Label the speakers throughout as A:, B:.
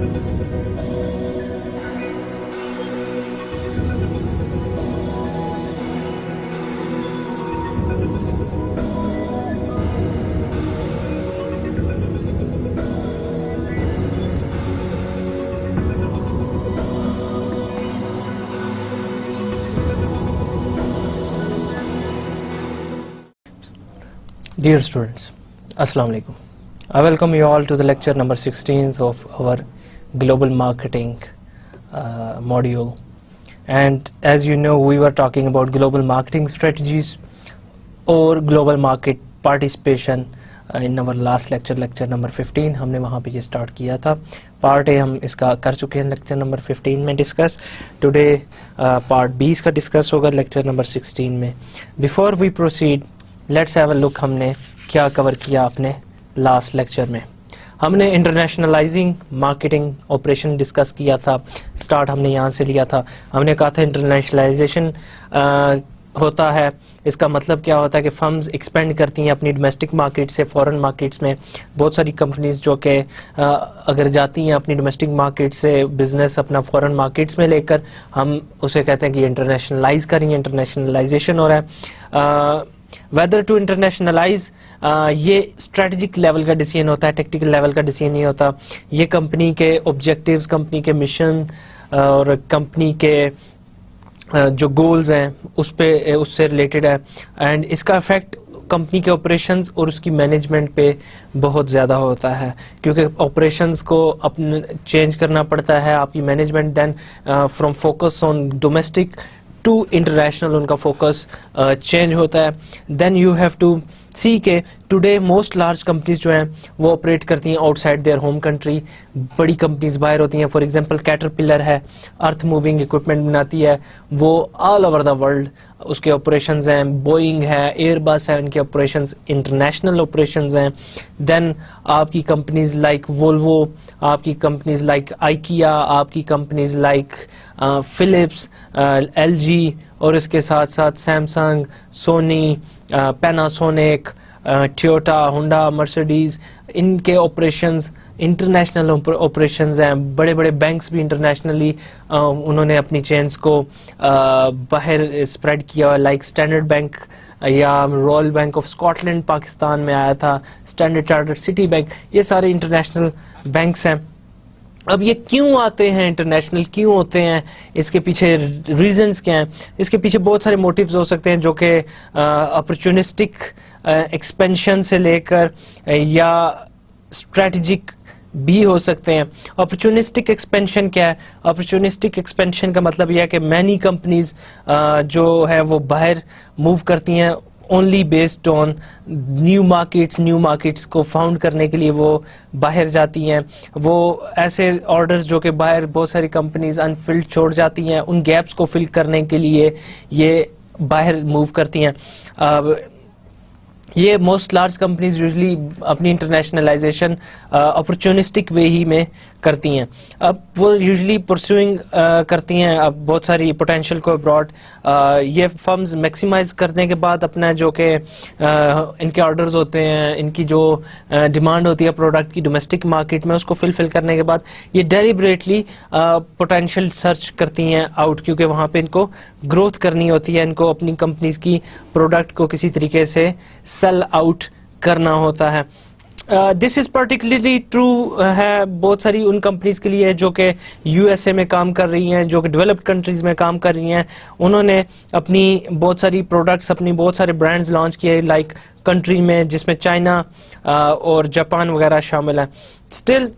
A: Dear students, Assalamu alaikum. I welcome you all to the lecture number 16 of our global marketing module. And as you know, we were talking about global marketing strategies or global market participation in our last lecture number 15. हमने वहाँ पे ये start किया था. Part A हम इसका कर चुके हैं lecture number 15 में discuss. Today part B इसका discuss होगा lecture number 16 में. Before we proceed, let's have a look हमने क्या कवर किया अपने लास्ट लेक्चर में. हमने इंटरनेशनलाइजिंग मार्केटिंग ऑपरेशन डिस्कस किया था. स्टार्ट हमने यहाँ से लिया था. हमने कहा था इंटरनेशनलाइजेशन होता है, इसका मतलब क्या होता है कि फर्म्स एक्सपेंड करती हैं अपनी डोमेस्टिक मार्केट से फॉरेन मार्केट्स में. बहुत सारी कंपनीज जो कि अगर जाती हैं अपनी डोमेस्टिक मार्केट से बिजनेस अपना फॉरेन मार्केट्स में लेकर, हम उसे कहते हैं कि इंटरनेशनलाइज करेंगे, इंटरनेशनलाइजेशन हो रहा है. वेदर टू इंटरनेशनलाइज ये स्ट्रेटजिक लेवल का डिसीजन होता है, टेक्टिकल लेवल का डिसीजन नहीं होता. ये कंपनी के ऑब्जेक्टिव्स, कंपनी के मिशन और कंपनी के जो गोल्स हैं उससे रिलेटेड है. एंड इसका इफेक्ट कंपनी के ऑपरेशंस और उसकी मैनेजमेंट पे बहुत ज़्यादा होता है, क्योंकि ऑपरेशंस को अपने चेंज करना पड़ता है. आपकी management then from focus on domestic to international उनका फोकस चेंज होता है. Then you have to see के टुडे मोस्ट लार्ज कंपनीज जो हैं वो ऑपरेट करती हैं आउटसाइड देयर होम कंट्री. बड़ी कंपनीज बाहर होती हैं. फॉर एग्जांपल कैटरपिलर है, अर्थ मूविंग इक्विपमेंट बनाती है, वो ऑल ओवर द वर्ल्ड उसके ऑपरेशंस हैं. बोइंग है, एयरबस है, उनके ऑपरेशंस इंटरनेशनल ऑपरेशंस हैं. देन आपकी कंपनीज लाइक वोल्वो, आपकी कंपनीज लाइक आइकिया, आपकी कंपनीज लाइक फिलिप्स, एलजी और इसके साथ साथ Samsung, Sony, Panasonic, Toyota, Honda, Mercedes, इनके ऑपरेशंस इंटरनेशनल ऑपरेशंस हैं. बड़े बड़े बैंक्स भी इंटरनेशनली उन्होंने अपनी चेन्स को बाहर स्प्रेड किया, लाइक स्टैंडर्ड बैंक या royal bank of Scotland Pakistan में आया था, स्टैंडर्ड चार्टर्ड सिटी बैंक, ये सारे इंटरनेशनल बैंक्स हैं. अब ये क्यों आते हैं, इंटरनेशनल क्यों होते हैं, इसके पीछे रीजंस क्या हैं? इसके पीछे बहुत सारे मोटिव्स हो सकते हैं, जो कि अपॉर्चुनिस्टिक एक्सपेंशन से लेकर या स्ट्रेटजिक भी हो सकते हैं. अपॉर्चुनिस्टिक एक्सपेंशन क्या है? अपॉर्चुनिस्टिक एक्सपेंशन का मतलब यह है कि मैनी कंपनीज जो है वो बाहर मूव करती हैं only based on new markets को फाउंड करने के लिए वो बाहर जाती हैं. वो ऐसे ऑर्डर्स जो कि बाहर बहुत सारी कंपनीज अनफिल्ड छोड़ जाती हैं, उन गैप्स को फिल करने के लिए ये बाहर मूव करती हैं. ये मोस्ट लार्ज कंपनीज यूजली अपनी इंटरनेशनलाइजेशन अपॉर्चुनिस्टिक वे ही में करती हैं. अब वो यूजली परस्यूइंग करती हैं अब बहुत सारी पोटेंशियल को अब्रॉड. ये फर्म्स मैक्सिमाइज करने के बाद अपना जो कि इनके ऑर्डर्स होते हैं, इनकी जो डिमांड होती है प्रोडक्ट की डोमेस्टिक मार्केट में, उसको फिल करने के बाद ये डेलिबरेटली पोटेंशियल सर्च करती हैं आउट, क्योंकि वहाँ पे इनको ग्रोथ करनी होती है, इनको अपनी कंपनीज की प्रोडक्ट को किसी तरीके से सेल आउट करना होता है. दिस इज पर्टिकुलरली ट्रू है बहुत सारी उन कंपनीज के लिए जो कि यूएसए में काम कर रही हैं, जो कि डेवलप्ड कंट्रीज में काम कर रही हैं. उन्होंने अपनी बहुत सारी प्रोडक्ट्स, अपनी बहुत सारे ब्रांड्स लॉन्च किए लाइक कंट्री में, जिसमें चाइना और जापान वगैरह शामिल है. स्टिल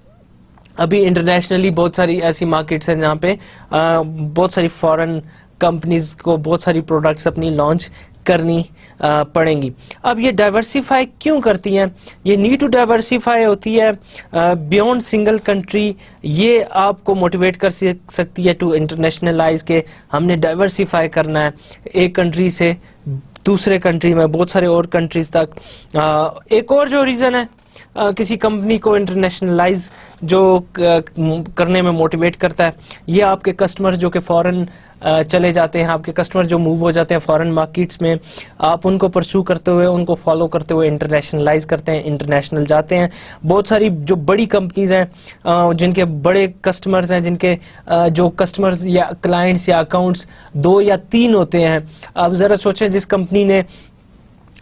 A: अभी इंटरनेशनली बहुत सारी ऐसी मार्केट्स हैं जहाँ पे बहुत सारी फॉरेन कंपनीज को बहुत सारी प्रोडक्ट्स अपनी लॉन्च करनी पड़ेंगी. अब ये डाइवर्सिफाई क्यों करती हैं? ये नीड टू डाइवर्सिफाई होती है बियॉन्ड सिंगल कंट्री. ये आपको मोटिवेट कर सकती है टू इंटरनेशनलाइज के हमने डाइवर्सिफाई करना है एक कंट्री से दूसरे कंट्री में, बहुत सारे और कंट्रीज तक. एक और जो रीज़न है किसी कंपनी को इंटरनेशनलाइज जो करने में मोटिवेट करता है, ये आपके कस्टमर जो कि फॉरेन चले जाते हैं, आपके कस्टमर जो मूव हो जाते हैं फॉरेन मार्केट्स में, आप उनको परस्यू करते हुए, उनको फॉलो करते हुए इंटरनेशनलाइज करते हैं, इंटरनेशनल जाते हैं। बहुत सारी जो बड़ी कंपनीज हैं जिनके बड़े कस्टमर्स हैं, जिनके जो कस्टमर्स या क्लाइंट्स या अकाउंट्स 2 या 3 होते हैं, अब ज़रा सोचें जिस कंपनी ने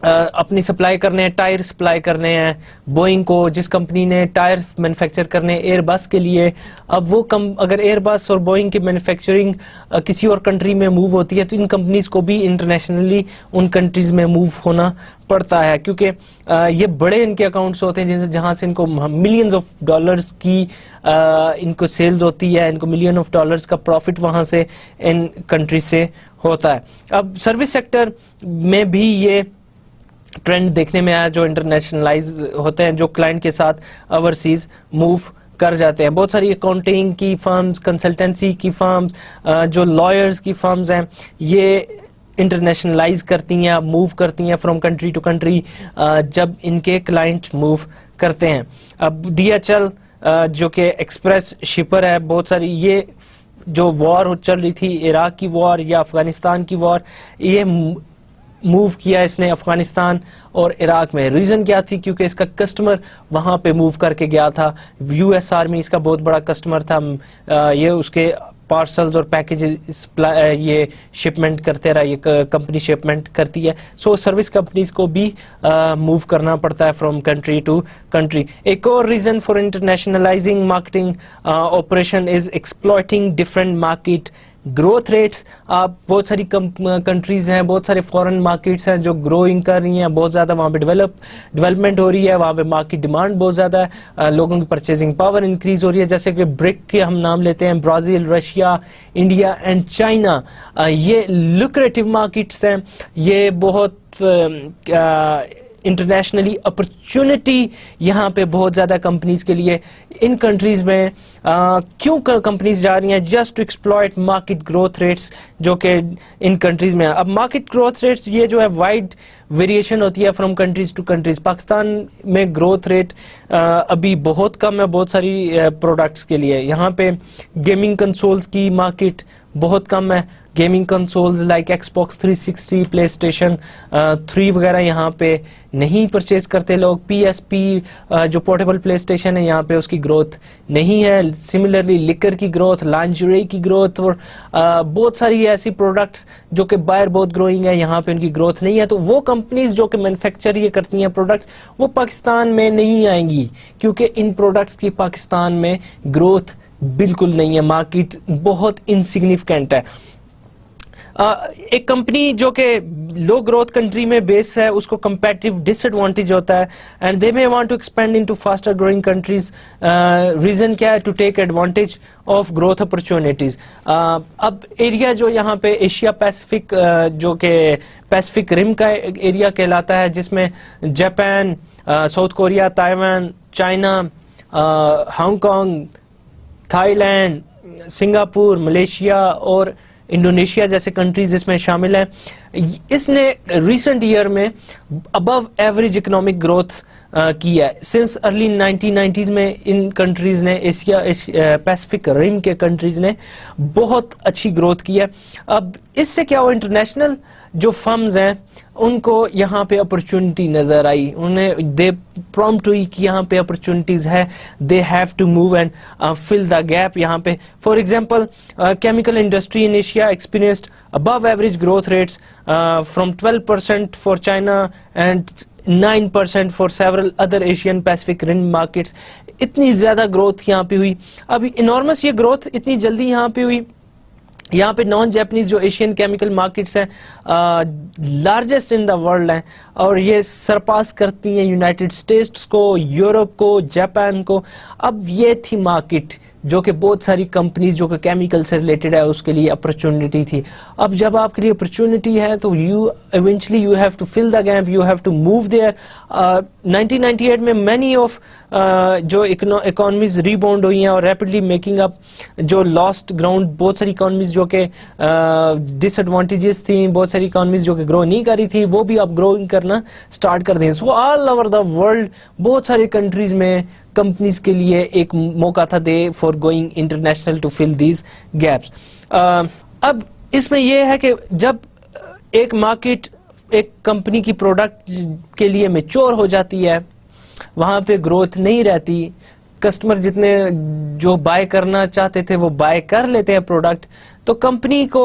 A: अपनी सप्लाई करने हैं, टायर सप्लाई करने हैं बोइंग को, जिस कंपनी ने टायर मैन्युफैक्चर करने हैं एयरबस के लिए, अब वो अगर एयरबस और बोइंग की मैन्युफैक्चरिंग किसी और कंट्री में मूव होती है तो इन कंपनीज को भी इंटरनेशनली उन कंट्रीज में मूव होना पड़ता है, क्योंकि ये बड़े इनके अकाउंट्स होते हैं जहां से इनको मिलियंस ऑफ डॉलर्स की इनको सेल्स होती है, इनको मिलियन ऑफ डॉलर्स का प्रॉफिट वहां से इन कंट्री से होता है। अब सर्विस सेक्टर में भी ये ट्रेंड देखने में आया, जो इंटरनेशनलाइज होते हैं, जो क्लाइंट के साथ ओवरसीज मूव कर जाते हैं। बहुत सारी अकाउंटिंग की फर्म्स, कंसल्टेंसी की फर्म्स, जो लॉयर्स की फर्म्स हैं, ये इंटरनेशनलाइज करती हैं, मूव करती हैं फ्रॉम कंट्री टू कंट्री जब इनके क्लाइंट मूव करते हैं। अब DHL जो कि एक्सप्रेस शिपर है, बहुत सारी ये जो वॉर चल रही थी, इराक की वॉर या अफगानिस्तान की वॉर, ये मूव किया इसने अफगानिस्तान और इराक में। रीज़न क्या थी? क्योंकि इसका कस्टमर वहाँ पे मूव करके गया था। US आर्मी इसका बहुत बड़ा कस्टमर था। ये उसके पार्सल्स और पैकेज ये शिपमेंट करते रहा, ये कंपनी शिपमेंट करती है। सो सर्विस कंपनीज को भी मूव करना पड़ता है फ्रॉम कंट्री टू कंट्री। एक और reason for internationalising marketing operation is exploiting different market growth rates. आप बहुत सारी कंट्रीज हैं, बहुत सारे फॉरेन मार्केट्स हैं जो ग्रोइंग कर रही हैं, बहुत ज़्यादा वहाँ पे डेवलपमेंट हो रही है, वहाँ पे मार्केट डिमांड बहुत ज़्यादा है, लोगों की परचेजिंग पावर इंक्रीज हो रही है। जैसे कि ब्रिक के हम नाम लेते हैं, Brazil, Russia, India and China, ये लुक्रेटिव मार्केट्स हैं, ये बहुत इंटरनेशनली अपॉर्चुनिटी यहाँ पे बहुत ज़्यादा कंपनीज के लिए इन कंट्रीज में क्यों कंपनीज जा रही हैं? Just to exploit market growth rates जो कि इन कंट्रीज में। अब मार्केट ग्रोथ रेट्स ये जो है वाइड वेरिएशन होती है from countries to countries. Pakistan में ग्रोथ रेट अभी बहुत कम है बहुत सारी प्रोडक्ट्स के लिए। यहाँ पे गेमिंग कंसोल्स की मार्केट बहुत कम है। Gaming consoles like Xbox 360, PlayStation 3 वगैरह यहाँ पे नहीं परचेज करते लोग। PSP जो पोर्टेबल PlayStation है यहाँ पे उसकी ग्रोथ नहीं है। सिमिलरली लिकर की ग्रोथ, लाइंजरी की ग्रोथ और बहुत सारी ऐसी प्रोडक्ट्स जो कि बाहर बहुत ग्रोइंग है, यहाँ पे उनकी ग्रोथ नहीं है। तो वो कंपनीज जो कि मैन्युफैक्चर ये करती हैं प्रोडक्ट्स, वो पाकिस्तान में नहीं आएंगी क्योंकि इन प्रोडक्ट्स की पाकिस्तान में ग्रोथ बिल्कुल नहीं है। मार्केट बहुत इनसिग्निफिकेंट है। एक कंपनी जो कि लो ग्रोथ कंट्री में बेस है उसको कंपैरेटिव डिसएडवांटेज होता है and they may want to expand into faster growing countries. Reason क्या है? To take advantage of growth opportunities. अब एरिया जो यहाँ पे एशिया पैसिफिक जो कि पैसिफिक रिम का एरिया कहलाता है, जिसमें Japan, south Korea, Taiwan, China, Hong Kong, Thailand, Singapore, Malaysia और इंडोनेशिया जैसे कंट्रीज इसमें शामिल हैं। इसने रिसेंट ईयर में अबव एवरेज इकोनॉमिक ग्रोथ की है। सिंस अर्ली 1990s में इन कंट्रीज ने, एशिया पैसिफिक रिम के कंट्रीज ने बहुत अच्छी ग्रोथ की है। अब इससे क्या हुआ? इंटरनेशनल जो फर्म्स हैं उनको यहाँ पे अपॉर्चुनिटी नजर आई, उन्हें दे प्रॉम्प्ट हुई कि यहाँ पे अपॉर्चुनिटीज है, they have to move and fill the gap यहाँ पे। For example chemical industry in Asia experienced above average growth rates from 12% for China and 9% for several other Asian Pacific rim markets. इतनी ज्यादा growth यहाँ पे हुई। अभी enormous ये growth इतनी जल्दी यहाँ पे हुई। यहाँ पे नॉन जापानीज जो एशियन केमिकल मार्केट्स हैं लार्जेस्ट इन द वर्ल्ड हैं और ये सरपास करती हैं यूनाइटेड स्टेट्स को, यूरोप को, जापान को। अब ये थी मार्केट जो कि बहुत सारी कंपनीज जो कि केमिकल से रिलेटेड है उसके लिए अपॉर्चुनिटी थी। अब जब आपके लिए अपॉर्चुनिटी है तो you eventually you have to fill the gap, you have to move there. 1998 में मैनी ऑफ जो इकोनॉमीज रीबाउंड हुई हैं और रैपिडली मेकिंग अप जो लॉस्ट ग्राउंड, बहुत सारी इकोनॉमीज जो कि डिसएडवांटेजेस थी, बहुत सारी इकोनॉमीज जो कि ग्रो नहीं कर रही थी, वो भी अब ग्रोइंग करना स्टार्ट कर दें। So all over the world बहुत सारे कंट्रीज में कंपनीज के लिए एक मौका था दे for going international to fill these gaps. अब इसमें यह है कि जब एक मार्केट एक कंपनी की प्रोडक्ट के लिए मैच्योर हो जाती है, वहां पे ग्रोथ नहीं रहती, कस्टमर जितने जो बाय करना चाहते थे वो बाय कर लेते हैं प्रोडक्ट, तो कंपनी को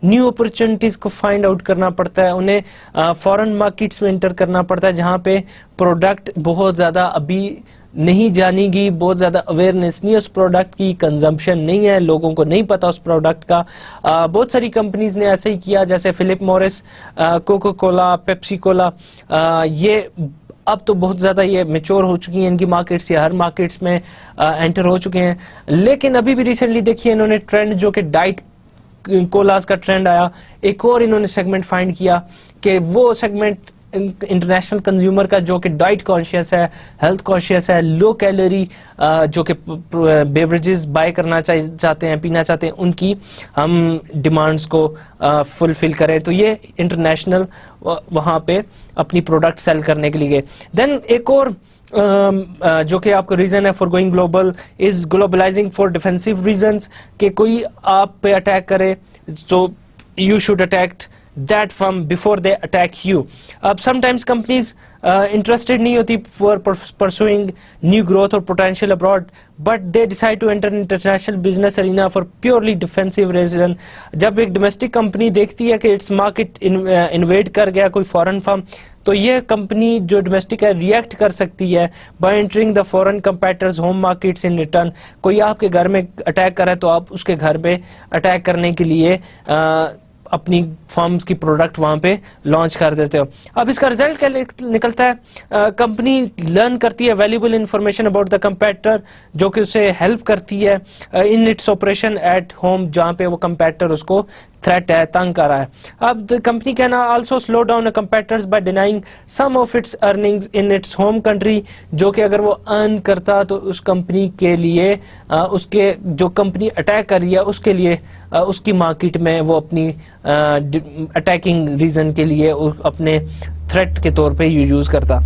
A: न्यू अपॉर्चुनिटीज को फाइंड आउट करना पड़ता है, उन्हें फॉरेन मार्केट्स में एंटर करना पड़ता है जहां पे प्रोडक्ट बहुत ज्यादा अभी नहीं जानी गई, बहुत ज्यादा अवेयरनेस नहीं है उस प्रोडक्ट की, कंजम्पशन नहीं है, लोगों को नहीं पता उस प्रोडक्ट का। बहुत सारी कंपनीज ने ऐसे ही किया, जैसे Philip Morris, Coca Cola, Pepsi Cola, ये अब तो बहुत ज्यादा ये मैच्योर हो चुकी हैं, इनकी मार्केट्स, ये हर मार्केट्स में एंटर हो चुके हैं। लेकिन अभी भी रिसेंटली देखिए इन्होंने ट्रेंड जो कि डाइट कोलास का ट्रेंड आया, एक और इन्होंने सेगमेंट फाइंड किया कि वो सेगमेंट इंटरनेशनल कंज्यूमर का जो कि डाइट कॉन्शियस है, हेल्थ कॉन्शियस है, लो कैलोरी जो कि बेवरेजेस बाय करना चाहते हैं, पीना चाहते हैं, उनकी हम डिमांड्स को फुलफिल करें। तो ये इंटरनेशनल वहां पे अपनी प्रोडक्ट सेल करने के लिए। देन एक और जो कि आपका रीजन है for going global is globalising for defensive reasons, कि कोई आप पे अटैक करे तो you should attack that firm before they attack you. Sometimes companies interested नहीं होती for pursuing new growth or potential abroad, but they decide to enter international business arena for purely defensive reason. जब एक domestic company देखती है कि its market invade कर गया कोई foreign firm, तो ये कंपनी जो डोमेस्टिक है रिएक्ट कर सकती है by entering the foreign competitors home markets in return. कोई आपके घर में अटैक कर रहा है तो आप उसके घर पे अटैक करने के लिए अपनी फर्म्स की प्रोडक्ट वहां पे लॉन्च कर देते हो। अब इसका रिजल्ट क्या निकलता है? कंपनी लर्न करती है valuable information about the competitor, जो कि उसे हेल्प करती है in its operation at home, जहां पे वो कंपेटिटर उसको थ्रेट है, तंग कर रहा है। अब the company can also slow down a competitors by denying some of its earnings in its home country, जो कि अगर वो अर्न करता तो उस कंपनी के लिए उसके जो कंपनी अटैक कर रही है उसके लिए उसकी मार्केट में वो अपनी अटैकिंग रीजन के लिए अपने थ्रेट के तौर पे यूज करता।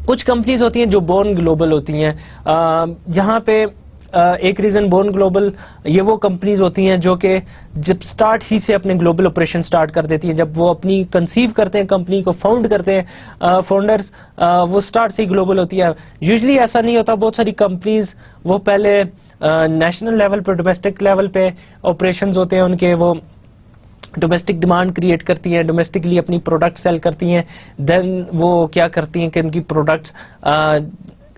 A: कुछ कंपनीज होती हैं जो बोर्न ग्लोबल होती हैं, जहां पे एक रीजन बोर्न ग्लोबल, ये वो कंपनीज होती हैं जो कि जब स्टार्ट ही से अपने ग्लोबल ऑपरेशन स्टार्ट कर देती हैं। जब वो अपनी कंसीव करते हैं, कंपनी को फाउंड करते हैं फाउंडर्स, वो स्टार्ट से ही ग्लोबल होती है। यूजुअली ऐसा नहीं होता, बहुत सारी कंपनीज वो पहले नेशनल लेवल पे, डोमेस्टिक लेवल पे ऑपरेशंस होते हैं उनके, वो डोमेस्टिक डिमांड क्रिएट करती हैं, डोमेस्टिकली अपनी प्रोडक्ट सेल करती हैं, देन वो क्या करती हैं कि उनकी प्रोडक्ट्स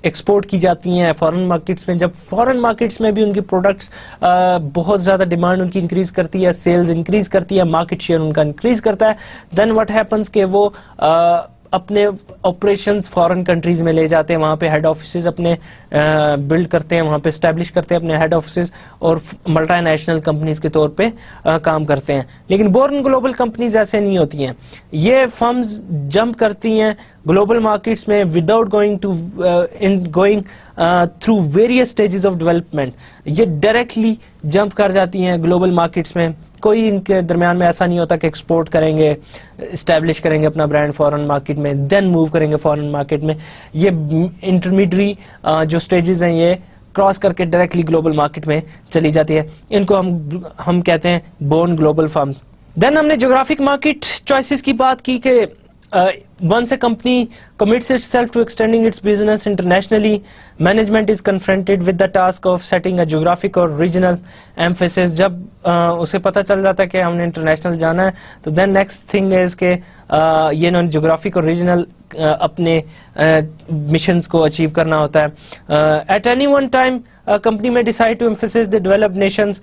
A: एक्सपोर्ट की जाती हैं फॉरेन मार्केट्स में। जब फॉरेन मार्केट्स में भी उनकी प्रोडक्ट्स बहुत ज़्यादा डिमांड उनकी इंक्रीज करती है, सेल्स इंक्रीज करती है, मार्केट शेयर उनका इंक्रीज करता है, देन व्हाट हैपन्स के वो अपने ऑपरेशंस फॉरेन कंट्रीज में ले जाते हैं, वहाँ पे हेड ऑफिसेज अपने बिल्ड करते हैं, वहाँ पे एस्टेब्लिश करते हैं अपने हेड ऑफिसेज और मल्टीनेशनल कंपनीज के तौर पे काम करते हैं। लेकिन बोर्न ग्लोबल कंपनीज ऐसे नहीं होती हैं, ये फर्म्स जंप करती हैं ग्लोबल मार्केट्स में without going through various stages of development. ये डायरेक्टली जंप कर जाती हैं ग्लोबल मार्केट्स में, कोई इनके दरमियान में ऐसा नहीं होता कि एक्सपोर्ट करेंगे, इस्टेब्लिश करेंगे अपना ब्रांड फॉरेन मार्केट में, देन मूव करेंगे फॉरेन मार्केट में। ये इंटरमीडियरी जो स्टेजेस हैं ये क्रॉस करके डायरेक्टली ग्लोबल मार्केट में चली जाती है, इनको हम कहते हैं बोर्न ग्लोबल फर्म। देन हमने ज्योग्राफिक मार्केट चॉइसेस की बात की कि once a company commits itself to extending its business internationally, management is confronted with the task of setting a geographic or regional emphasis. जब उसे पता चल जाता है कि हमने इंटरनेशनल जाना है, तो then next thing is कि ये नॉन जियोग्राफिक और रीजनल अपने मिशंस को अचीव करना होता है। At any one time, company में decide to emphasize the developed nations.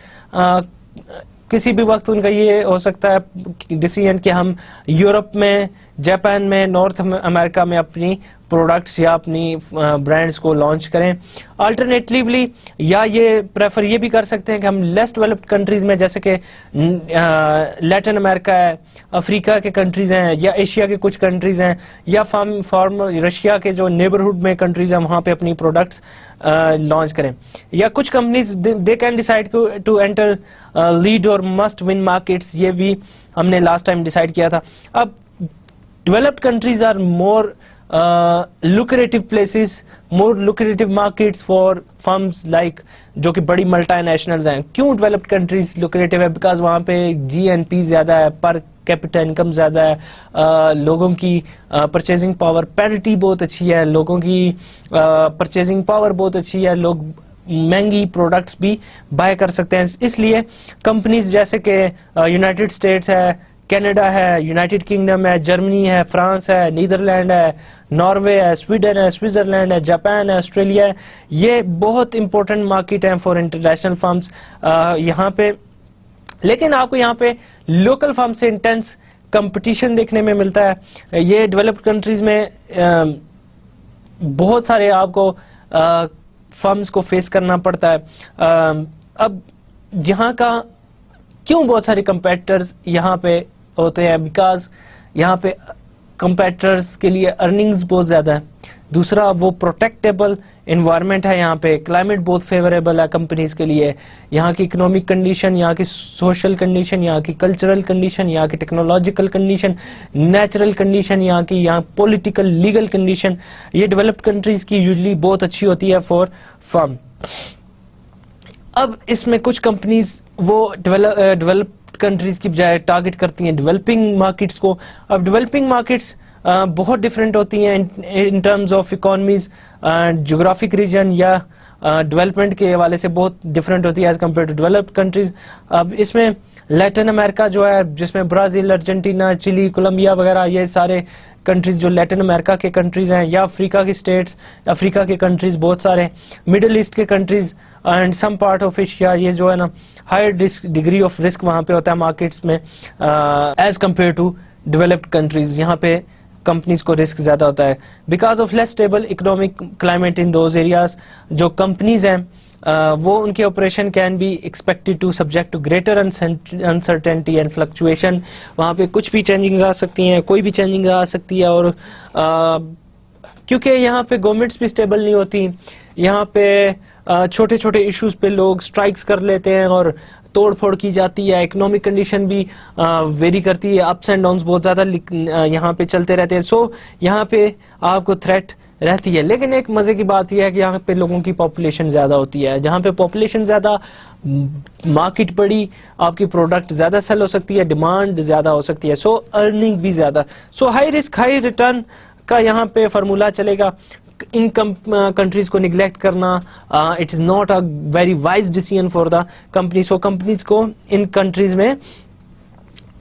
A: किसी भी वक्त उनका ये हो सकता है डिसीजन कि हम यूरोप में, जापान में, नॉर्थ अमेरिका में अपनी प्रोडक्ट्स या अपनी ब्रांड्स को लॉन्च करें। अल्टरनेटिवली या ये प्रेफर ये भी कर सकते हैं कि हम लेस डेवलप्ड कंट्रीज में, जैसे कि लैटिन अमेरिका है, अफ्रीका के कंट्रीज हैं, या एशिया के कुछ कंट्रीज हैं, या फॉर्मर रशिया के जो नेबरहुड में कंट्रीज हैं, वहाँ पे अपनी प्रोडक्ट्स लॉन्च करें। या कुछ companies they can decide to enter lead और मस्ट विन मार्केट्स, ये भी हमने लास्ट टाइम डिसाइड किया था। अब developed countries are more lucrative places, more lucrative markets for firms like जो कि बड़ी मल्टीनेशनल्स हैं। क्यों डेवलप्ड कंट्रीज lucrative है? बिकॉज वहाँ पे GNP ज़्यादा है, पर कैपिटा इनकम ज़्यादा है, लोगों की परचेजिंग पावर पैरिटी बहुत अच्छी है, लोगों की परचेजिंग पावर बहुत अच्छी है, लोग महंगी प्रोडक्ट्स भी बाय कर सकते हैं। इसलिए कंपनीज जैसे कि यूनाइटेड स्टेट्स है, कनाडा है, यूनाइटेड किंगडम है, जर्मनी है, फ्रांस है, नीदरलैंड है, नॉर्वे है, स्वीडन है, स्विट्जरलैंड है, जापान है, ऑस्ट्रेलिया है, ये बहुत इंपॉर्टेंट मार्केट हैं फॉर इंटरनेशनल फर्म्स यहाँ पे। लेकिन आपको यहाँ पे लोकल फर्म से इंटेंस कंपटीशन देखने में मिलता है। ये डेवलप्ड कंट्रीज में बहुत सारे आपको फर्म्स को फेस करना पड़ता है। अब यहाँ का क्यों बहुत सारे कंपेटिटर्स यहाँ पे होते हैं? बिकॉज यहाँ पे कंपेटिटर्स के लिए अर्निंग्स बहुत ज़्यादा है। दूसरा, वो प्रोटेक्टेबल इन्वायरमेंट है, यहाँ पे क्लाइमेट बहुत फेवरेबल है कंपनीज के लिए। यहाँ की इकोनॉमिक कंडीशन, यहाँ की सोशल कंडीशन, यहाँ की कल्चरल कंडीशन, यहाँ की टेक्नोलॉजिकल कंडीशन, नेचुरल कंडीशन, यहाँ पॉलिटिकल लीगल कंडीशन, ये डेवलप्ड कंट्रीज की यूजली बहुत अच्छी होती है फॉर फर्म। अब इसमें कुछ कंपनीज वो डेवलप्ड कंट्रीज की बजाय टारगेट करती हैं डेवलपिंग मार्केट्स को। अब डेवलपिंग मार्केट्स बहुत डिफरेंट होती हैं in terms of economies, geographic region या डेवलपमेंट के हवाले से बहुत डिफरेंट होती है as compare to developed countries. अब इसमें लैटिन अमेरिका जो है, जिसमें ब्राज़ील, अर्जेंटीना, चिली, कोलंबिया वगैरह, ये सारे कंट्रीज जो लैटिन अमेरिका के कंट्रीज हैं, या अफ्रीका की स्टेट्स, अफ्रीका के कंट्रीज बहुत सारे, मिडिल ईस्ट के countries and some part of Asia, ये जो है ना हायर डिग्री ऑफ रिस्क वहाँ पे होता है मार्केट्स में as compare to developed countries. यहाँ पे कंपनीज को रिस्क ज्यादा होता है because of less stable economic climate in those areas. जो कंपनीज हैं वो उनके operation can be expected to subject to greater uncertainty and fluctuation. वहाँ पे कुछ भी चेंजिंग्स आ सकती हैं, कोई भी चेंजिंग आ सकती है, और क्योंकि यहाँ पे गवर्नमेंट्स भी स्टेबल नहीं होती, यहाँ पे छोटे छोटे इश्यूज पे लोग स्ट्राइक्स कर लेते हैं और तोड़ फोड़ की जाती है। इकोनॉमिक कंडीशन भी वेरी करती है, अप्स एंड डाउन्स बहुत ज़्यादा यहाँ पे चलते रहते हैं। सो यहाँ पे आपको थ्रेट रहती है। लेकिन एक मज़े की बात यह है कि यहाँ पे लोगों की पॉपुलेशन ज़्यादा होती है। जहाँ पे पॉपुलेशन ज़्यादा, मार्केट बड़ी, आपकी प्रोडक्ट ज़्यादा सेल हो सकती है, डिमांड ज़्यादा हो सकती है, सो अर्निंग भी ज़्यादा। सो हाई रिस्क हाई रिटर्न का यहाँ पे फार्मूला चलेगा। इन कंट्रीज को निगलेक्ट करना it is not a very wise decision for the company. So companies को इन कंट्रीज में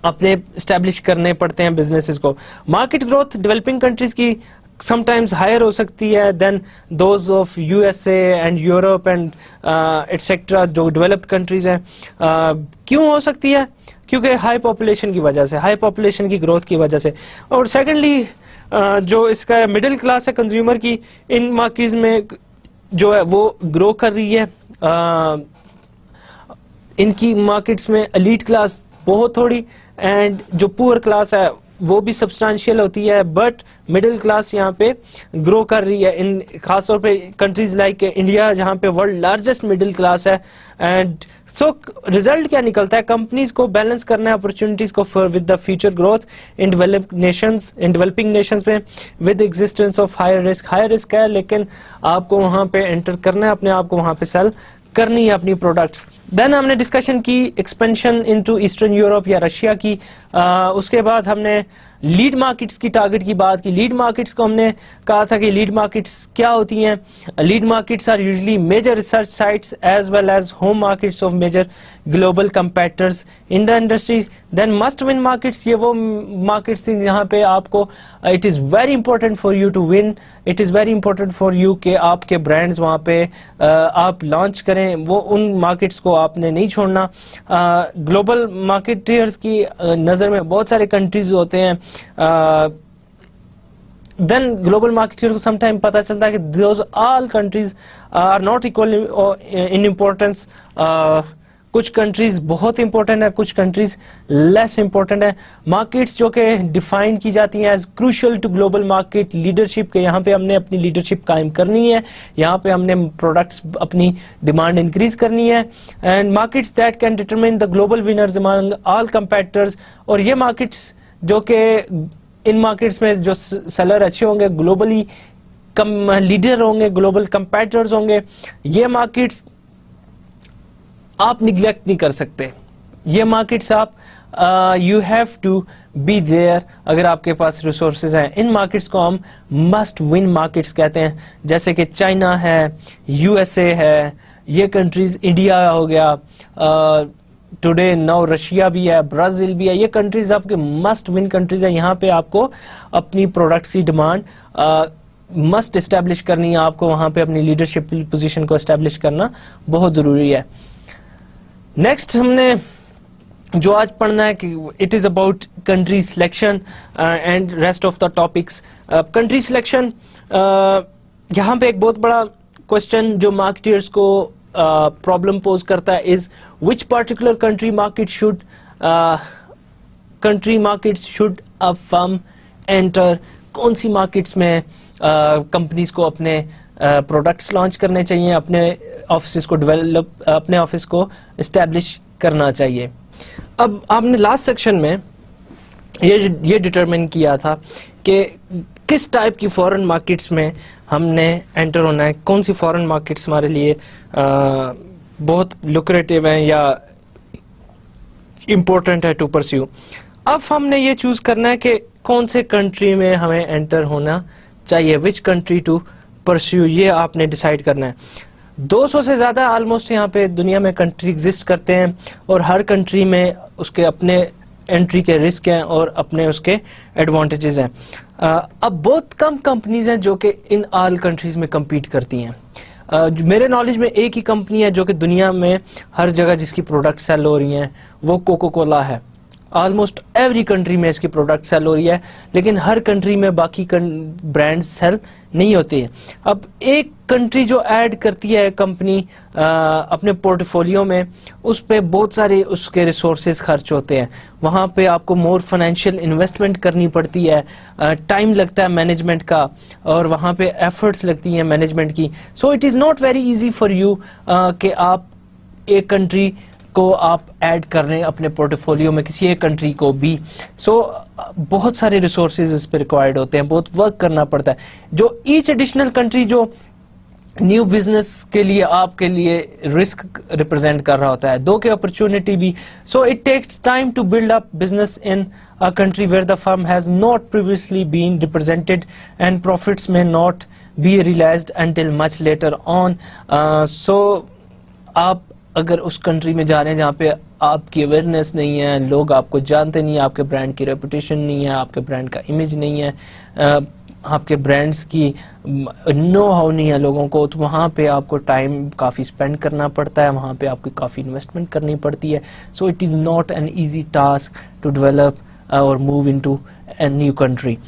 A: अपने स्टैब्लिश करने पड़ते हैं बिजनेसेस को। मार्केट ग्रोथ डेवलपिंग कंट्रीज की समटाइम्स हायर हो सकती है than those of USA and Europe and etcetera जो डेवलप्ड कंट्रीज हैं। क्यों हो सकती है? क्योंकि हाई पॉपुलेशन की वजह से, हाई पॉपुलेशन की ग्रोथ की वजह से। और सेकेंडली जो इसका मिडिल क्लास है कंज्यूमर की, इन मार्केट्स में जो है वो ग्रो कर रही है। इनकी मार्केट्स में एलीट क्लास बहुत थोड़ी एंड जो पुअर क्लास है वो भी सब्सटेंशियल होती है, बट मिडिल क्लास यहाँ पे ग्रो कर रही है। इन खासतौर पे कंट्रीज लाइक इंडिया जहाँ पे वर्ल्ड लार्जेस्ट मिडिल क्लास है। एंड सो रिजल्ट क्या निकलता है? कंपनीज को बैलेंस करना है अपॉर्चुनिटीज को with the future growth in developing nations में with existence of higher risk. Higher risk है लेकिन आपको वहाँ पे एंटर करना है, अपने आप को वहाँ पे सेल करनी है अपनी प्रोडक्ट्स। देन हमने डिस्कशन की एक्सपेंशन इनटू ईस्टर्न यूरोप या रशिया की। उसके बाद हमने लीड मार्केट्स की टारगेट की बात की। लीड मार्केट्स को हमने कहा था कि लीड मार्केट्स क्या होती हैं। Lead markets are usually major research sites as well as home markets of major global competitors in the industry. Then must win markets, ये वो मार्केट्स थी जहाँ पे आपको it is very important for you to win, it is very important for you कि आपके brands वहाँ पे आप लॉन्च करें। वो उन मार्केट्स को आपने नहीं छोड़ना। ग्लोबल मार्केटियर्स की नज़र में बहुत सारे कंट्रीज होते हैं देन ग्लोबल मार्केट को समटाइम पता चलता है कि those all countries are not equal in importance. कुछ कंट्रीज बहुत इंपॉर्टेंट है, कुछ कंट्रीज लेस इंपॉर्टेंट है। मार्केट्स जो कि डिफाइन की जाती हैं as crucial to global market leadership के, यहाँ पे हमने अपनी लीडरशिप कायम करनी है, यहाँ पे हमने प्रोडक्ट्स अपनी डिमांड इंक्रीज करनी है। And markets that can determine the global winners among all competitors, और ये मार्केट्स जो कि इन मार्केट्स में जो सेलर अच्छे होंगे, ग्लोबली लीडर होंगे, ग्लोबल कंपेटिटर्स होंगे, ये मार्केट्स आप निग्लेक्ट नहीं कर सकते। ये मार्केट्स आप you have to be there अगर आपके पास रिसोर्सेज हैं। इन मार्केट्स को हम मस्ट विन मार्केट्स कहते हैं, जैसे कि चाइना है, यूएसए है, ये कंट्रीज, इंडिया हो गया, टुडे नाउ रशिया भी है, ब्राजील भी है। ये कंट्रीज आपके मस्ट विन कंट्रीज है। यहाँ पे आपको अपनी प्रोडक्ट्स की डिमांड मस्ट एस्टेब्लिश करनी है, आपको वहां पे अपनी लीडरशिप पोजीशन को एस्टेब्लिश करना बहुत जरूरी है। नेक्स्ट हमने जो आज पढ़ना है कि it is about country selection and rest of the topics. Country selection, यहाँ पे एक बहुत बड़ा क्वेश्चन जो मार्केटर्स को प्रॉब्लम पोज करता है is which particular country markets should a firm enter. कौन सी मार्केट्स में कंपनीज को अपने प्रोडक्ट्स लॉन्च करने चाहिए, अपने ऑफिस को डेवलप, अपने ऑफिस को इस्टेब्लिश करना चाहिए। अब आपने लास्ट सेक्शन में ये डिटरमिन किया था कि किस टाइप की फॉरेन मार्केट्स में हमने एंटर होना है, कौन सी फॉरेन मार्केट्स हमारे लिए बहुत लुक्रेटिव हैं या इम्पोर्टेंट है टू परस्यू। अब हमने ये चूज करना है कि कौन से कंट्री में हमें एंटर होना चाहिए, विच कंट्री टू परस्यू, ये आपने डिसाइड करना है। 200 से ज्यादा ऑलमोस्ट यहाँ पे दुनिया में कंट्री एग्जिस्ट करते हैं और हर कंट्री में उसके अपने एंट्री के रिस्क हैं और अपने उसके एडवांटेजेस हैं। अब बहुत कम कंपनीज हैं जो कि इन ऑल कंट्रीज में compete करती हैं। मेरे नॉलेज में एक ही कंपनी है जो कि दुनिया में हर जगह जिसकी प्रोडक्ट सेल हो रही हैं, वो कोको कोला है। ऑलमोस्ट एवरी कंट्री में इसकी प्रोडक्ट सेल हो रही है, लेकिन हर कंट्री में बाकी ब्रांड्स सेल नहीं होती है। अब एक कंट्री जो ऐड करती है कंपनी अपने पोर्टफोलियो में, उस पे बहुत सारे उसके रिसोर्सेज खर्च होते हैं, वहाँ पे आपको मोर फाइनेंशियल इन्वेस्टमेंट करनी पड़ती है, टाइम लगता है मैनेजमेंट का, और वहाँ पे एफर्ट्स लगती हैं मैनेजमेंट की। सो it is not very easy for you कि आप एक कंट्री को आप ऐड कर रहे हैं अपने पोर्टफोलियो में, किसी एक कंट्री को भी। बहुत सारे रिसोर्सेज इस पे रिक्वायर्ड होते हैं, बहुत वर्क करना पड़ता है। जो ईच एडिशनल कंट्री जो न्यू बिजनेस के लिए आपके लिए रिस्क रिप्रेजेंट कर रहा होता है, दो के अपॉर्चुनिटी भी। So it takes time to build up business in a country where the firm has not previously been represented and profits may not be realised until much later on. So आप अगर उस country में जा रहे हैं जहाँ पे आपकी अवेयरनेस नहीं है, लोग आपको जानते नहीं है, आपके ब्रांड की रेपुटेशन नहीं है, आपके ब्रांड का इमेज नहीं है, आपके ब्रांड्स की नो हाउ नहीं है लोगों को, तो वहाँ पे आपको टाइम काफ़ी स्पेंड करना पड़ता है, वहाँ पे आपको काफ़ी इन्वेस्टमेंट करनी पड़ती है। So it is not an easy task to develop और move into a new country.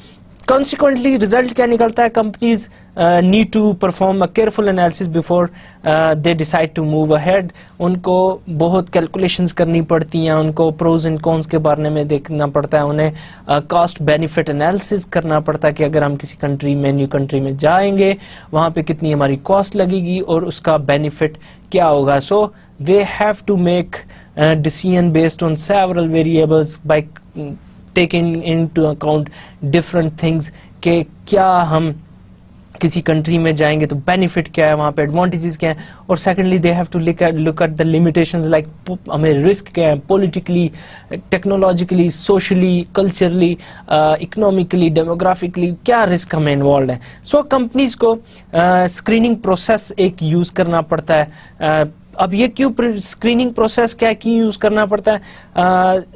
A: Consequently, result क्या निकलता है? Companies need to perform a careful analysis before they decide to move ahead. उनको बहुत कैलकुलेशंस करनी पड़ती हैं, उनको प्रोज एंड कॉन्स के बारे में देखना पड़ता है, उन्हें कॉस्ट बेनिफिट एनालिसिस करना पड़ता है कि अगर हम किसी कंट्री में, न्यू कंट्री में जाएंगे, वहाँ पे कितनी हमारी कॉस्ट लगेगी और उसका बेनिफिट क्या होगा। So they have to make decision based on several variables by taking into account different things कि क्या हम किसी कंट्री में जाएंगे तो बेनिफिट क्या है, वहाँ पे एडवांटेजेस क्या हैं, और secondly they have to look at the limitations like हमें रिस्क क्या है, politically, technologically, socially, culturally, economically, demographically क्या रिस्क हमें इन्वॉल्व है। सो कंपनीज को स्क्रीनिंग प्रोसेस एक यूज करना पड़ता है। अब ये क्यों स्क्रीनिंग प्रोसेस क्या क्यों यूज करना पड़ता है?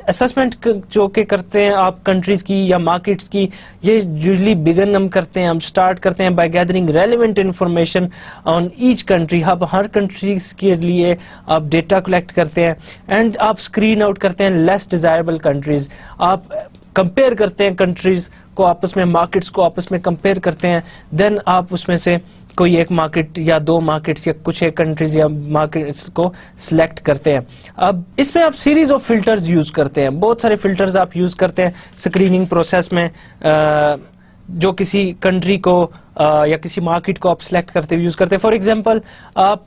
A: असेसमेंट जो के करते हैं आप कंट्रीज की या मार्केट्स की, ये यूजली बिगन हम करते हैं, हम स्टार्ट करते हैं by gathering relevant information on each country. अब हर कंट्रीज के लिए आप डेटा कलेक्ट करते हैं एंड आप स्क्रीन आउट करते हैं लेस डिजायरेबल कंट्रीज। आप कंपेयर करते हैं कंट्रीज को आपस में, मार्केट्स को आपस में कंपेयर करते हैं, देन आप उसमें से कोई एक मार्केट या दो मार्केट्स या कुछ एक कंट्रीज या मार्केट्स को सिलेक्ट करते हैं। अब इसमें आप सीरीज ऑफ फिल्टर्स यूज करते हैं, बहुत सारे फिल्टर्स आप यूज करते हैं स्क्रीनिंग प्रोसेस में, जो किसी कंट्री को या किसी मार्केट को आप सिलेक्ट करते हुए यूज करते हैं। फॉर एग्जांपल आप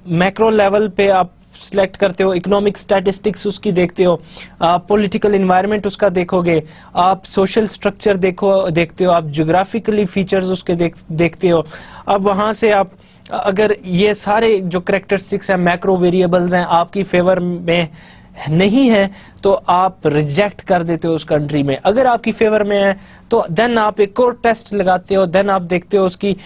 A: मैक्रो लेवल पे आप सिलेक्ट करते हो, इकोनॉमिक स्टैटिस्टिक्स उसकी देखते हो, आप पॉलिटिकल एनवायरनमेंट उसका देखोगे, आप सोशल स्ट्रक्चर देखते हो, आप ज्योग्राफिकली फीचर्स उसके देखते हो। अब वहां से आप अगर ये सारे जो कैरेक्टरिस्टिक्स हैं, मैक्रो वेरिएबल्स हैं, आपकी फेवर में नहीं है तो आप रिजेक्ट कर देते हो उस कंट्री में। अगर आपकी फेवर में है तो देन आप एक और टेस्ट लगाते हो, देन आप देखते हो उसकी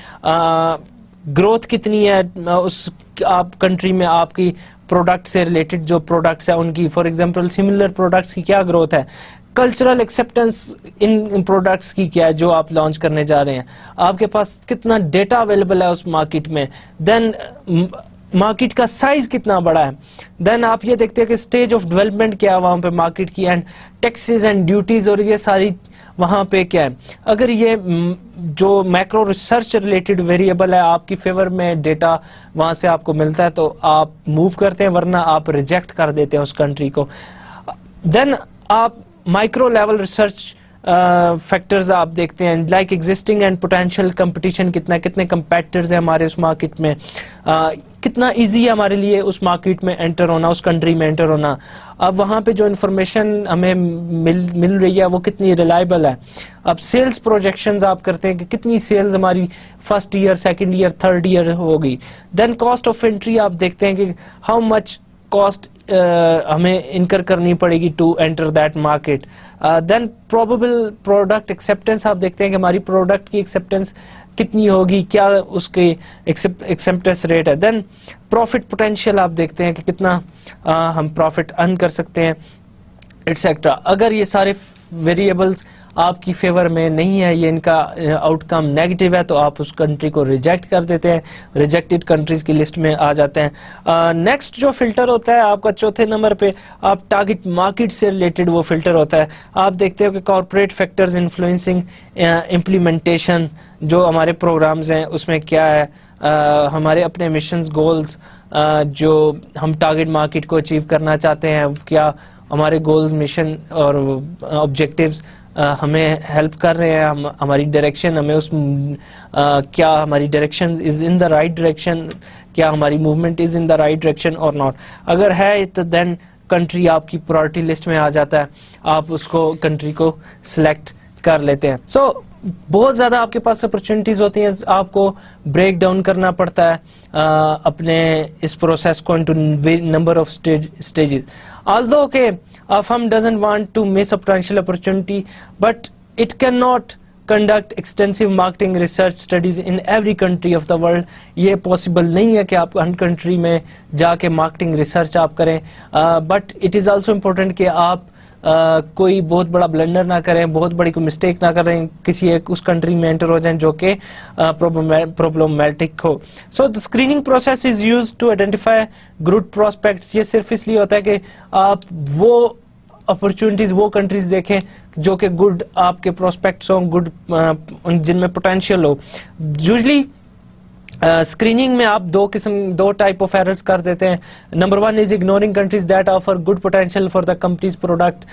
A: ग्रोथ कितनी है उस आप कंट्री में, आपकी प्रोडक्ट से रिलेटेड जो प्रोडक्ट्स है उनकी, फॉर एग्जांपल सिमिलर प्रोडक्ट्स की क्या ग्रोथ है, कल्चरल एक्सेप्टेंस इन प्रोडक्ट्स की क्या है जो आप लॉन्च करने जा रहे हैं, आपके पास कितना डेटा अवेलेबल है उस मार्केट में, देन मार्केट का साइज कितना बड़ा है, देन आप ये देखते हैं कि स्टेज ऑफ डेवलपमेंट क्या है वहां पे मार्केट की, एंड टैक्सेस एंड ड्यूटीज और ये सारी वहां पे क्या है। अगर ये जो मैक्रो रिसर्च रिलेटेड वेरिएबल है आपकी फेवर में डेटा वहां से आपको मिलता है तो आप मूव करते हैं, वरना आप रिजेक्ट कर देते हैं उस कंट्री को। देन आप माइक्रो लेवल रिसर्च फैक्टर्स आप देखते हैं, like existing and potential competition कितने कंपेटिटर्स हैं हमारे उस मार्केट में, कितना इजी है हमारे लिए उस मार्केट में एंटर होना, उस कंट्री में एंटर होना। अब वहां पे जो इन्फॉर्मेशन हमें मिल रही है वो कितनी रिलायबल है। अब सेल्स प्रोजेक्शंस आप करते हैं कि कितनी सेल्स हमारी first year, second year, third year होगी। देन कॉस्ट ऑफ एंट्री आप देखते हैं कि हाउ मच कॉस्ट हमें इनकर करनी पड़ेगी to enter that market. Then probable product acceptance आप देखते हैं कि हमारी प्रोडक्ट की एक्सेप्टेंस कितनी होगी, क्या उसके एक्सेप्टेंस रेट है। देन प्रॉफिट पोटेंशियल आप देखते हैं कि कितना हम प्रॉफिट अर्न कर सकते हैं, एटसेट्रा। अगर ये सारे वेरिएबल्स आपकी फेवर में नहीं है, ये इनका आउटकम नेगेटिव है, तो आप उस कंट्री को रिजेक्ट कर देते हैं, रिजेक्टेड कंट्रीज की लिस्ट में आ जाते हैं। नेक्स्ट जो फिल्टर होता है आपका चौथे नंबर पे, आप टारगेट मार्केट से रिलेटेड वो फिल्टर होता है। आप देखते हो कि कॉर्पोरेट फैक्टर्स इन्फ्लुएंसिंग इम्प्लीमेंटेशन, जो हमारे प्रोग्राम्स हैं उसमें क्या है, हमारे अपने मिशंस गोल्स जो हम टारगेट मार्केट को अचीव करना चाहते हैं, क्या हमारे गोल्स, मिशन और ऑब्जेक्टिव्स हमें हेल्प कर रहे हैं, हमारी डायरेक्शन, हमें उस क्या हमारी direction is in the right direction, क्या हमारी movement is in the right direction और नॉट। अगर है तो देन कंट्री आपकी प्रायोरिटी लिस्ट में आ जाता है, आप उसको कंट्री को सिलेक्ट कर लेते हैं। सो बहुत ज्यादा आपके पास अपॉर्चुनिटीज होती हैं, आपको ब्रेक डाउन करना पड़ता है अपने इस प्रोसेस को into number of stages. Although a firm doesn't want to miss a potential opportunity, but it cannot conduct extensive marketing research studies in every country of the world. ये possible नहीं है कि आप हर country में जाके marketing research आप करें, but it is also important कि आप कोई बहुत बड़ा ब्लंडर ना करें, बहुत बड़ी कोई मिस्टेक ना करें, किसी एक उस कंट्री में एंटर हो जाएं जो कि प्रॉब्लमेटिक हो। So the screening process is used to identify good prospects. ये सिर्फ इसलिए होता है कि आप वो अपॉर्चुनिटीज, वो कंट्रीज देखें जो कि गुड आपके प्रोस्पेक्ट्स हों, गुड जिनमें पोटेंशियल हो। यूजुअली स्क्रीनिंग में आप दो टाइप ऑफ एरर्स कर देते हैं। Number one is ignoring countries that offer good potential for the companies product.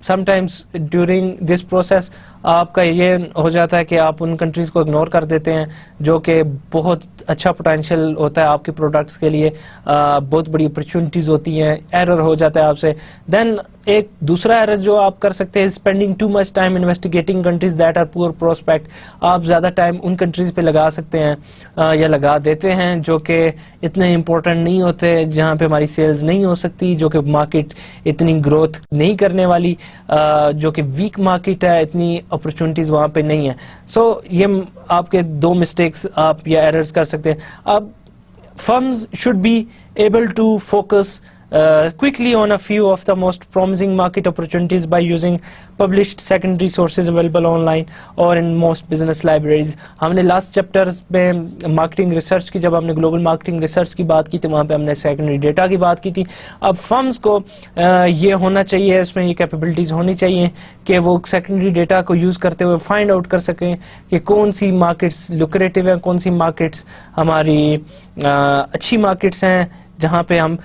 A: Sometimes during this process आपका ये हो जाता है कि आप उन कंट्रीज को इग्नोर कर देते हैं जो कि बहुत अच्छा पोटेंशियल होता है आपके प्रोडक्ट्स के लिए, बहुत बड़ी अपॉर्चुनिटीज होती हैं, एरर हो जाता है आपसे। देन एक दूसरा एरर जो आप कर सकते हैं, spending too much time investigating countries that are poor prospect. आप ज्यादा टाइम उन कंट्रीज पे लगा सकते हैं या लगा देते हैं जो कि इतने इंपॉर्टेंट नहीं होते, जहां पे हमारी सेल्स नहीं हो सकती, जो कि मार्केट इतनी ग्रोथ नहीं करने वाली, जो कि वीक मार्केट है, इतनी अपॉर्चुनिटीज वहां पे नहीं है। सो ये आपके दो मिस्टेक्स आप या एरर्स कर सकते हैं। अब firms should be able to focus quickly on a few of the most promising market opportunities by using published secondary sources available online or in most business libraries. हमने लास्ट चैप्टर्स में marketing research की, जब हमने global marketing research की बात की थी वहाँ पे हमने सेकेंडरी डेटा की बात की थी. अब फर्म्स को ये होना चाहिए, उसमें ये कैपेबिलिटीज़ होनी चाहिए कि वो सेकेंडरी डेटा को यूज़ करते हुए फाइंड आउट कर सकें कि कौन सी मार्केट्स लुक्रेटिव हैं, कौन सी मार्केट्स हमारी अच्छी मार्केट्स हैं जहाँ पे हम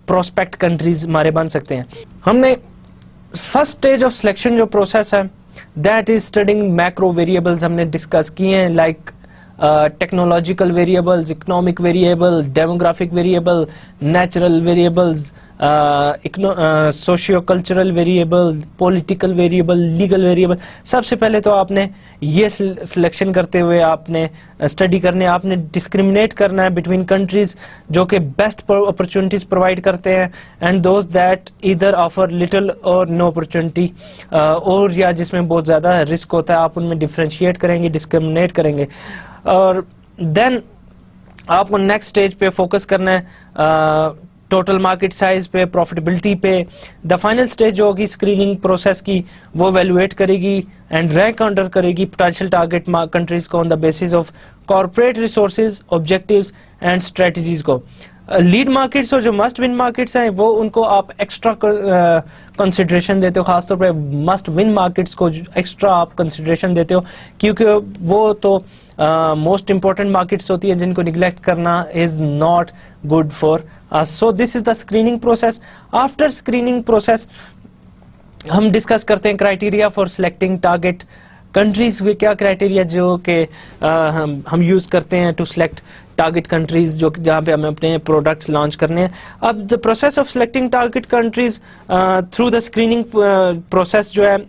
A: प्रोस्पेक्ट कंट्रीज हमारे बन सकते हैं. हमने फर्स्ट स्टेज ऑफ सिलेक्शन जो प्रोसेस है that is studying macro variables हमने डिस्कस किए हैं, like technological variables, economic variable, demographic variable, natural variables, socio cultural variable, political variable, legal variable. सबसे पहले तो आपने ये सिलेक्शन करते हुए आपने स्टडी करने, आपने डिस्क्रिमिनेट करना है बिटवीन कंट्रीज जो कि बेस्ट अपॉर्चुनिटीज प्रोवाइड करते हैं एंड दोज दैट इधर ऑफर लिटिल और नो अपॉर्चुनिटी, और या जिसमें बहुत ज़्यादा रिस्क होता है. आप उनमें डिफ्रेंशिएट करेंगे, डिस्क्रिमिनेट करेंगे. और देन आपको नेक्स्ट स्टेज पे फोकस करना है टोटल मार्केट साइज पे, प्रॉफिटेबिलिटी पे. द फाइनल स्टेज जो होगी स्क्रीनिंग प्रोसेस की, वो वैल्यूएट करेगी एंड रैंक काउंटर करेगी पोटेंशियल टारगेट कंट्रीज को on the basis of corporate resources, objectives and strategies को. लीड मार्केट्स और जो मस्ट विन मार्केट्स हैं वो उनको आप एक्स्ट्रा कंसिडरेशन देते हो, खासतौर पे मस्ट विन मार्केट्स को एक्स्ट्रा आप कंसिडरेशन देते हो क्योंकि वो तो मोस्ट इंपॉर्टेंट मार्केट्स होती है जिनको निगलेक्ट करना is not good for us. So this is the screening process. After screening process हम डिस्कस करते हैं criteria for selecting target countries. वे क्या क्राइटेरिया जो कि हम यूज करते हैं टू सिलेक्ट टारगेट कंट्रीज जो जहाँ पे हमें अपने प्रोडक्ट्स लॉन्च करने हैं. अब the process of selecting target countries through the screening process जो है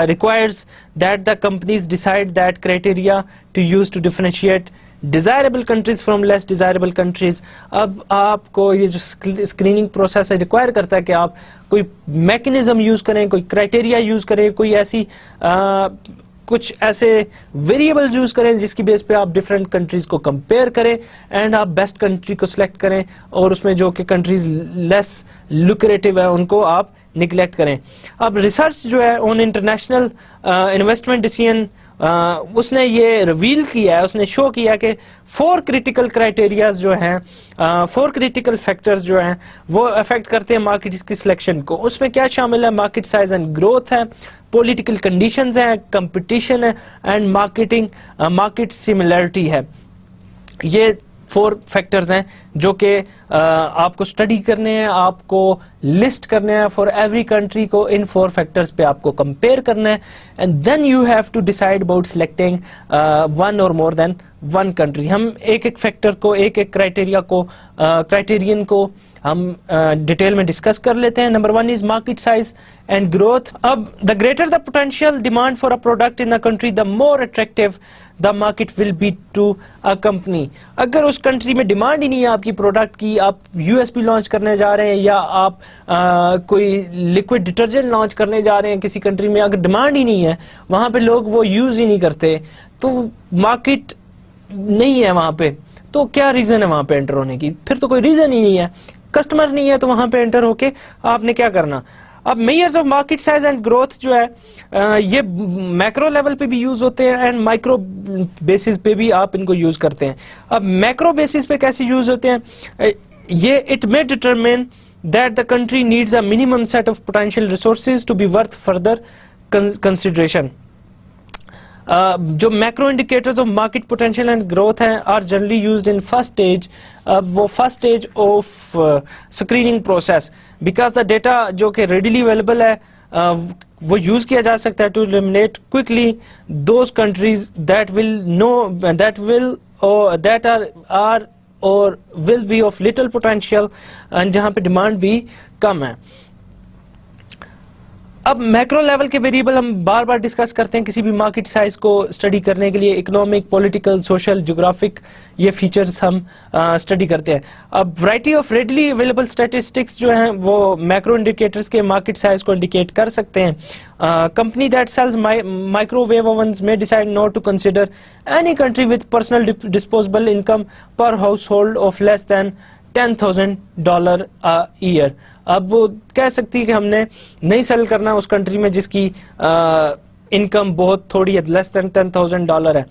A: requires that the companies decide that criteria to use to differentiate desirable countries from less desirable countries. अब आपको ये जो स्क्रीनिंग प्रोसेस है रिक्वायर करता है कि आप कोई मैकेनिज्म यूज करें, कोई क्राइटेरिया यूज करें, कोई ऐसी कुछ ऐसे वेरिएबल्स यूज करें जिसकी बेस पे आप डिफरेंट कंट्रीज को कंपेयर करें एंड आप बेस्ट कंट्री को सिलेक्ट करें और उसमें जो कि कंट्रीज लेस लुक्रेटिव है उनको आप निगलेक्ट करें. अब रिसर्च जो है ऑन इंटरनेशनल इन्वेस्टमेंट डिसीजन उसने ये रिवील किया है, उसने शो किया कि 4 क्रिटिकल क्राइटेरियाज जो हैं, 4 क्रिटिकल फैक्टर्स जो हैं वो अफेक्ट करते हैं मार्केट की सिलेक्शन को. उसमें क्या शामिल है? मार्केट साइज एंड ग्रोथ है, पॉलिटिकल कंडीशंस हैं, कंपटीशन है एंड मार्केट सिमिलरिटी है. ये 4 फैक्टर्स हैं जो कि आपको स्टडी करने हैं, आपको लिस्ट करने हैं फॉर एवरी कंट्री को. इन 4 फैक्टर्स पे आपको कंपेयर करना है and then you have to decide about selecting one or more than one country. हम एक एक फैक्टर को, एक एक क्राइटेरिया को, क्राइटेरियन को हम डिटेल में डिस्कस कर लेते हैं. Number 1 is market size and growth. अब the greater the potential demand for a product in a country the more attractive the market will be to a company. अगर उस कंट्री में डिमांड ही नहीं है आपकी प्रोडक्ट की, आप यूएसपी लॉन्च करने जा रहे हैं या आप कोई लिक्विड डिटर्जेंट लॉन्च करने जा रहे हैं किसी कंट्री में, अगर डिमांड ही नहीं है, वहां पे लोग वो यूज ही नहीं करते, तो मार्केट नहीं है वहां पे, तो क्या रीजन है वहां पे एंटर होने की? फिर तो कोई रीजन ही नहीं है, कस्टमर नहीं है, तो वहां पे एंटर होके आपने क्या करना? अब measures of market size and growth जो है ये मैक्रो लेवल पे भी यूज होते हैं एंड माइक्रो बेसिस पे भी आप इनको यूज करते हैं. अब मैक्रो बेसिस पे कैसे यूज होते हैं? ये it may determine that the country needs a minimum set of potential resources to be worth further consideration. जो macro indicators of market potential and growth हैं are generally used in first stage. वो first stage of screening process, because the data जो कि readily available है वो use किया जा सकता है to eliminate quickly those countries that will no that will that are or will be of little potential and जहां पे डिमांड भी कम है. अब मैक्रो लेवल के वेरिएबल हम बार बार डिस्कस करते हैं किसी भी मार्केट साइज को स्टडी करने के लिए. इकोनॉमिक, पॉलिटिकल, सोशल, ज्योग्राफिक ये फीचर्स हम स्टडी करते हैं. अब variety of readily available statistics जो हैं वो मैक्रो इंडिकेटर्स के मार्केट साइज को इंडिकेट कर सकते हैं. Company that sells microwave ovens may decide not to consider any country with personal disposable income per household of less than $10,000 a year। अब वो कह सकती है कि हमने नहीं सेल करना उस कंट्री में जिसकी इनकम बहुत थोड़ी है, लेस देन $10,000 है।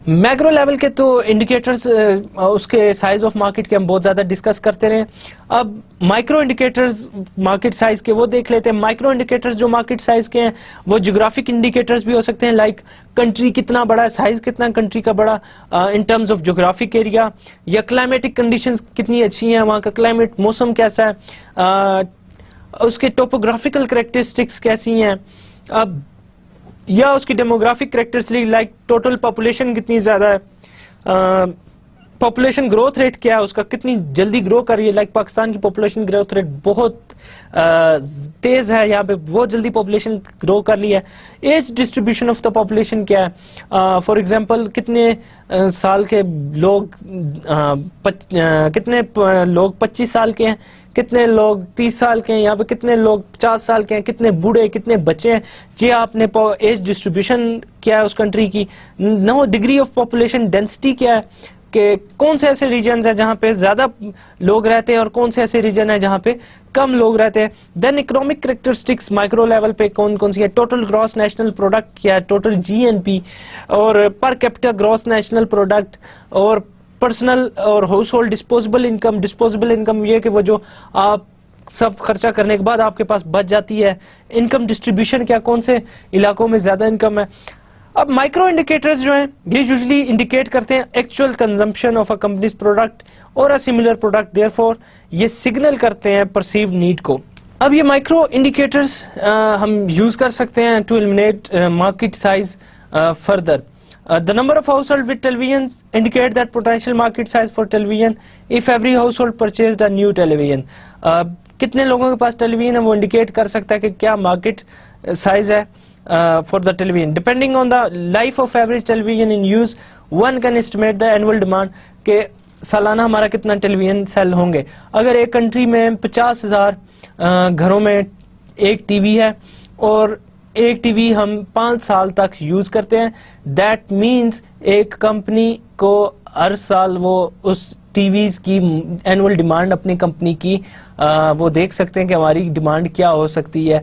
A: मैक्रो लेवल के तो इंडिकेटर्स उसके साइज ऑफ मार्केट के हम बहुत ज़्यादा डिस्कस करते रहे। अब माइक्रो इंडिकेटर्स मार्केट साइज के वो देख लेते हैं। माइक्रो इंडिकेटर्स जो मार्केट साइज के हैं वो ज्योग्राफिक इंडिकेटर्स भी हो सकते हैं, लाइक कंट्री कितना बड़ा है, साइज कितना कंट्री का बड़ा इन टर्म्स ऑफ ज्योग्राफिक एरिया, या क्लाइमेटिक कंडीशंस कितनी अच्छी हैं, वहाँ का क्लाइमेट मौसम कैसा है, उसके टोपोग्राफिकल करेक्टरिस्टिक्स कैसी हैं, अब या उसकी demographic characteristic like total population कितनी ज़्यादा है, पॉपुलेशन ग्रोथ रेट क्या है उसका, कितनी जल्दी ग्रो कर रही है, लाइक पाकिस्तान की पॉपुलेशन ग्रोथ रेट बहुत तेज है, यहाँ पे बहुत जल्दी पॉपुलेशन ग्रो कर रही है। Age distribution of the population क्या है, फॉर एग्जांपल कितने साल के लोग कितने लोग 25 साल के हैं, कितने लोग 30 साल के हैं, यहाँ पे कितने लोग 50 साल के हैं, कितने बूढ़े कितने बच्चे हैं, ये आपने एज डिस्ट्रीब्यूशन क्या है उस कंट्री की। No degree of population density क्या है, कि कौन से ऐसे रीजन है जहाँ पे ज्यादा लोग रहते हैं और कौन से ऐसे रीजन है जहाँ पे कम लोग रहते हैं। Then economic characteristics micro level पे कौन कौन सी है, टोटल ग्रॉस नेशनल प्रोडक्ट क्या है, टोटल जीएनपी और per capita gross national product और पर्सनल और house hold disposable income. Disposable income ये कि वो जो आप सब खर्चा करने के बाद आपके पास बच जाती है। इनकम डिस्ट्रीब्यूशन क्या, कौन से इलाकों में ज्यादा इनकम है। अब माइक्रो इंडिकेटर्स जो हैं ये यूजुअली इंडिकेट करते हैं actual consumption of a companies product और अ सिमिलर प्रोडक्ट, देयरफॉर ये सिग्नल करते हैं परसीव नीड को। अब ये माइक्रो इंडिकेटर्स हम यूज कर सकते हैं to eliminate market size further. The number of households with televisions indicate that potential market size for television if every household purchased a new television। कितने लोगों के पास टेलीविजन है वो इंडिकेट कर सकता है कि क्या मार्केट साइज है for the television। Depending on the life of average television in use, one can estimate the annual demand के सालाना हमारा कितना टेलीविजन सेल होंगे। अगर एक कंट्री में 50,000 घरों में एक टीवी है और एक टीवी हम 5 साल तक यूज करते हैं, दैट मीन्स एक कंपनी को हर साल वो उस टीवीज की एनुअल डिमांड अपनी कंपनी की वो देख सकते हैं कि हमारी डिमांड क्या हो सकती है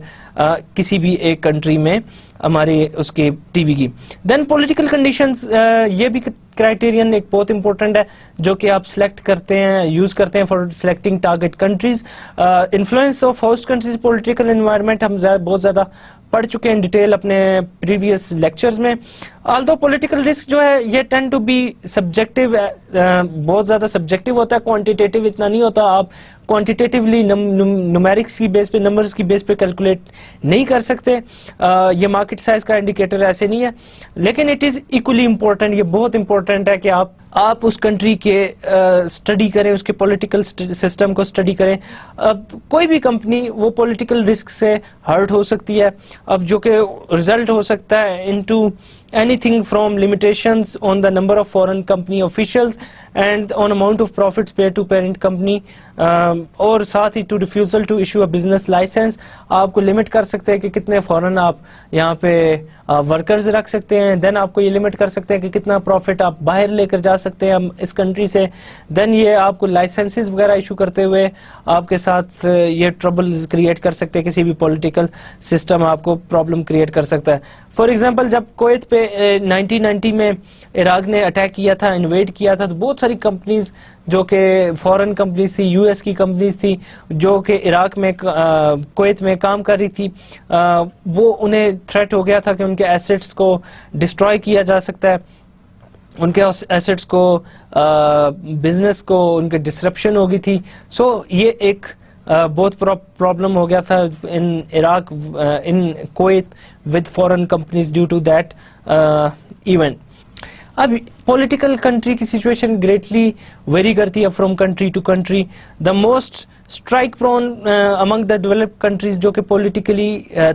A: किसी भी एक कंट्री में हमारे उसके टीवी की। देन पॉलिटिकल कंडीशंस, ये भी क्राइटेरियन एक बहुत इंपॉर्टेंट है जो कि आप सिलेक्ट करते हैं, यूज करते हैं for selecting target countries. Influence of host countries political environment हम बहुत ज्यादा पढ़ चुके हैं डिटेल अपने प्रीवियस लेक्चर्स में। ऑल्दो पॉलिटिकल रिस्क जो है ये टेंड टू बी सब्जेक्टिव, बहुत ज्यादा सब्जेक्टिव होता है, क्वांटिटेटिव इतना नहीं होता। आप क्वांटिटेटिवली न्यूमेरिक्स की बेस पे, नंबर्स की बेस पे कैलकुलेट नहीं कर सकते। ये मार्केट साइज का इंडिकेटर ऐसे नहीं है, लेकिन इट इज इक्वली इम्पोर्टेंट, ये बहुत इंपॉर्टेंट है कि आप उस कंट्री के स्टडी करें, उसके पॉलिटिकल सिस्टम को स्टडी करें। अब कोई भी कंपनी वो पॉलिटिकल रिस्क से हर्ट हो सकती है, अब जो कि रिजल्ट हो सकता है into anything from limitations on the number of foreign company officials and on amount of profits paid to parent company, और साथ ही to refusal to issue a business license। आपको लिमिट कर सकते हैं कि कितने फॉरेन आप यहाँ पे वर्कर्स रख सकते हैं। देन आपको ये लिमिट कर सकते हैं कि कितना प्रॉफिट आप बाहर लेकर जा सकते हैं हम इस कंट्री से। देन ये आपको लाइसेंसेस वगैरह इशू करते हुए आपके साथ ये ट्रबल क्रिएट कर सकते हैं, किसी भी पॉलिटिकल सिस्टम आपको प्रॉब्लम क्रिएट कर सकता है। फॉर एग्जांपल जब कुवैत पे 1990 में इराक ने अटैक किया था, इन्वेड किया था, तो बहुत सारी कंपनीज जो कि फॉरेन कंपनीज थी, यूएस की कंपनीज थी जो कि इराक में कुवैत में काम कर रही थी, वो उन्हें थ्रेट हो गया था कि उनके एसेट्स को डिस्ट्रॉय किया जा सकता है, उनके एसेट्स को बिजनेस को उनके डिसरप्शन हो गई थी। सो ये एक बहुत प्रॉब्लम हो गया था in Iraq, in Kuwait with foreign companies due to that event. अब पॉलिटिकल कंट्री की सिचुएशन ग्रेटली वेरी करती है from country to country. The most strike prone among the developed countries जो कि पॉलिटिकली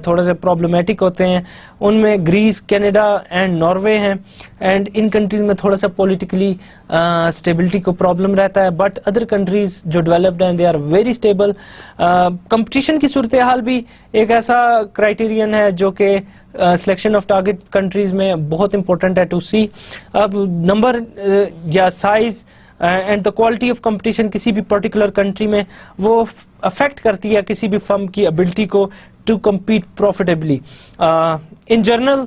A: थोड़ा सा प्रॉब्लमेटिक होते हैं, उनमें ग्रीस, कनाडा एंड नॉर्वे हैं। एंड इन कंट्रीज में थोड़ा सा पॉलिटिकली स्टेबिलिटी को प्रॉब्लम रहता है, बट अदर कंट्रीज जो डेवलप्ड हैं they are very stable. Competition की सूरत हाल भी एक ऐसा क्राइटेरियन है जो कि सिलेक्शन ऑफ टारगेट कंट्रीज में बहुत इंपॉर्टेंट है टू सी। अब नंबर या size and the quality of competition किसी भी पर्टिकुलर कंट्री में वो अफेक्ट करती है किसी भी फर्म की एबिलिटी को to compete profitably. In general,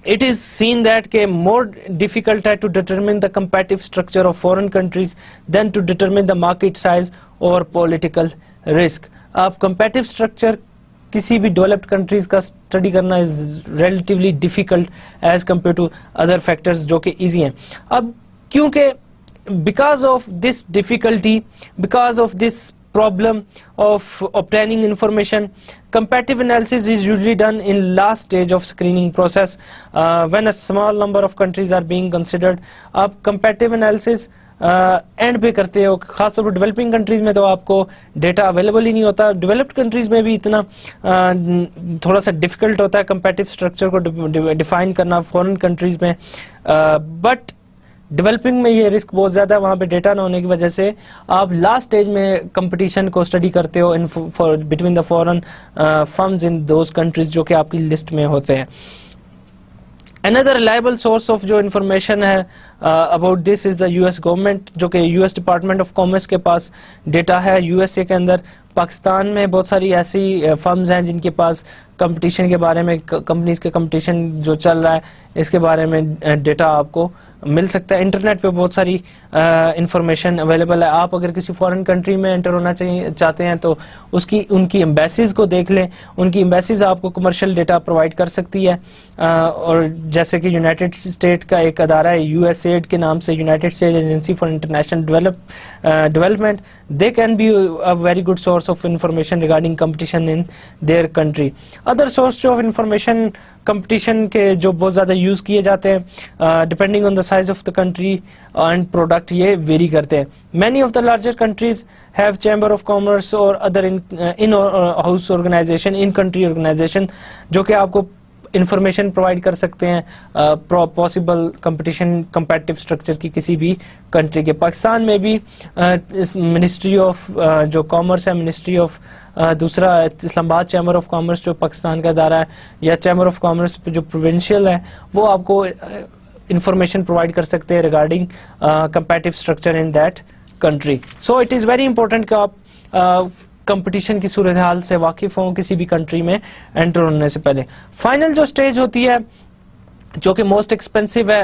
A: it is seen that more difficult है to determine the competitive structure of foreign countries than to determine the market size or political risk. अब competitive structure किसी भी developed countries का study करना is relatively difficult as compared to other factors जो कि easy हैं. अब क्योंकि because of this difficulty, because of this problem of obtaining information, comparative analysis is usually done in last stage of screening process when a small number of countries are being considered. आप comparative analysis and पे करते हो, खासतौर पर developing countries में तो आपको data available ही नहीं होता. डेवलप्ड कंट्रीज में भी इतना थोड़ा सा डिफिकल्ट होता है कंपैरेटिव स्ट्रक्चर को डिफाइन करना फॉरेन कंट्रीज में, बट डेवलपिंग में ये रिस्क बहुत ज़्यादा है. वहाँ पे डेटा ना होने की वजह से आप लास्ट स्टेज में कंपटीशन को स्टडी करते हो in between the foreign firms in those countries जो कि आपकी लिस्ट में होते हैं. Another reliable source of जो information है about this is the US government, जो कि US डिपार्टमेंट ऑफ कॉमर्स के पास डेटा है. USA के अंदर पाकिस्तान में बहुत सारी ऐसी फर्म्स हैं जिनके पास कंपटीशन के बारे में, कंपनीज के कंपटीशन जो चल रहा है इसके बारे में डेटा आपको मिल सकता है. इंटरनेट पे बहुत सारी इंफॉर्मेशन अवेलेबल है. आप अगर किसी फॉरेन कंट्री में एंटर होना चाहते हैं तो उनकी एम्बेसीज को देख लें. उनकी एम्बेसीज आपको कमर्शियल डेटा प्रोवाइड कर सकती है. और जैसे कि यूनाइटेड स्टेट का एक अदारा है USAID के नाम से, United State agency for international development, they can be a very good source of information regarding competition in their country. Other source of information competition के जो बहुत ज़्यादा यूज़ किए जाते हैं depending on the size of the country and product, ये vary करते हैं. Many of the larger countries have chamber of commerce और other in house organisation, in country organisation, जो कि आपको इंफॉर्मेशन प्रोवाइड कर सकते हैं पॉसिबल कंपटीशन कंपैटिटिव स्ट्रक्चर की किसी भी कंट्री के. पाकिस्तान में भी मिनिस्ट्री ऑफ जो कॉमर्स है, मिनिस्ट्री ऑफ दूसरा इस्लामाबाद चैम्बर ऑफ कॉमर्स जो पाकिस्तान का अदारा है, या चैम्बर ऑफ कॉमर्स जो प्रोविंशियल है, वो आपको इंफॉर्मेशन प्रोवाइड कर सकते हैं regarding competitive structure in that country. So it is very important कि आप कंपटीशन की सूरत हाल से वाकिफ हों किसी भी कंट्री में एंटर होने से पहले. फाइनल जो स्टेज होती है जो कि मोस्ट एक्सपेंसिव है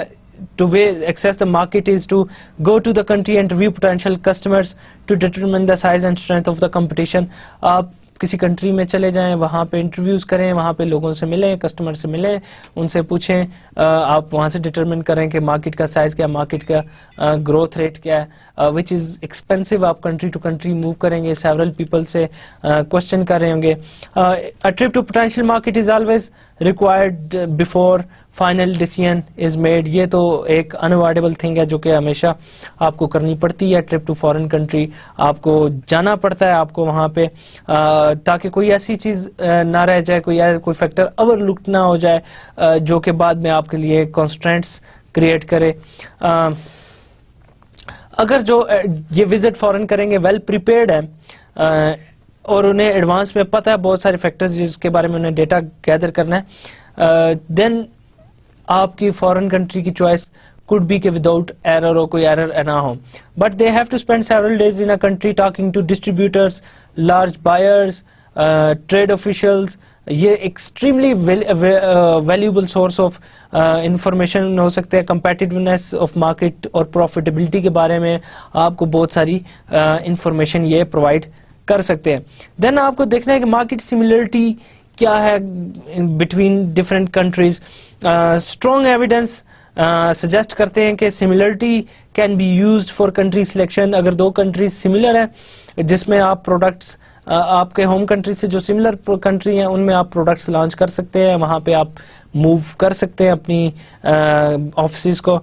A: to access the market is to go to the country and interview potential customers to determine the size and strength of the competition. आप किसी कंट्री में चले जाएं, वहाँ पे इंटरव्यूज़ करें, वहाँ पे लोगों से मिलें, कस्टमर से मिलें, उनसे पूछें, आप वहाँ से डिटरमिन करें कि मार्केट का साइज़ क्या, मार्केट का ग्रोथ रेट क्या है, विच इज़ एक्सपेंसिव. आप कंट्री टू कंट्री मूव करेंगे, सेवरल पीपल से क्वेश्चन कर रहे होंगे. A trip to potential market is always required before final decision is made. ये तो एक अनअवॉइडेबल थिंग है जो कि हमेशा आपको करनी पड़ती है. ट्रिप टू फॉरेन कंट्री आपको जाना पड़ता है, आपको वहाँ पे ताकि कोई ऐसी चीज़ ना रह जाए, कोई फैक्टर ओवरलुक ना हो जाए जो कि बाद में आपके लिए कॉन्स्ट्रेंट्स क्रिएट करे. अगर जो ये विजिट फॉरेन करेंगे वेल प्रिपेयर्ड है और उन्हें एडवांस में पता है बहुत सारे फैक्टर्स जिसके बारे में उन्हें डेटा गैदर करना है, देन आपकी फॉरेन कंट्री की चॉइस कुड बी के विदाउट एरर, और कोई एरर ना हो. But they have to spend several days in a country talking to distributors, large buyers, trade officials. ये extremely valuable source of information हो सकते हैं. कंपेटिटिवनेस ऑफ मार्केट और प्रॉफिटेबिलिटी के बारे में आपको बहुत सारी इंफॉर्मेशन ये प्रोवाइड कर सकते हैं. देन आपको देखना है कि मार्केट सिमिलरिटी क्या है between different countries. Strong evidence suggest करते हैं कि similarity can be used for country selection. अगर दो कंट्रीज सिमिलर है जिसमें आप प्रोडक्ट्स आपके होम कंट्री से जो सिमिलर कंट्री हैं उनमें आप प्रोडक्ट्स लॉन्च कर सकते हैं, वहाँ पे आप मूव कर सकते हैं अपनी ऑफिस को.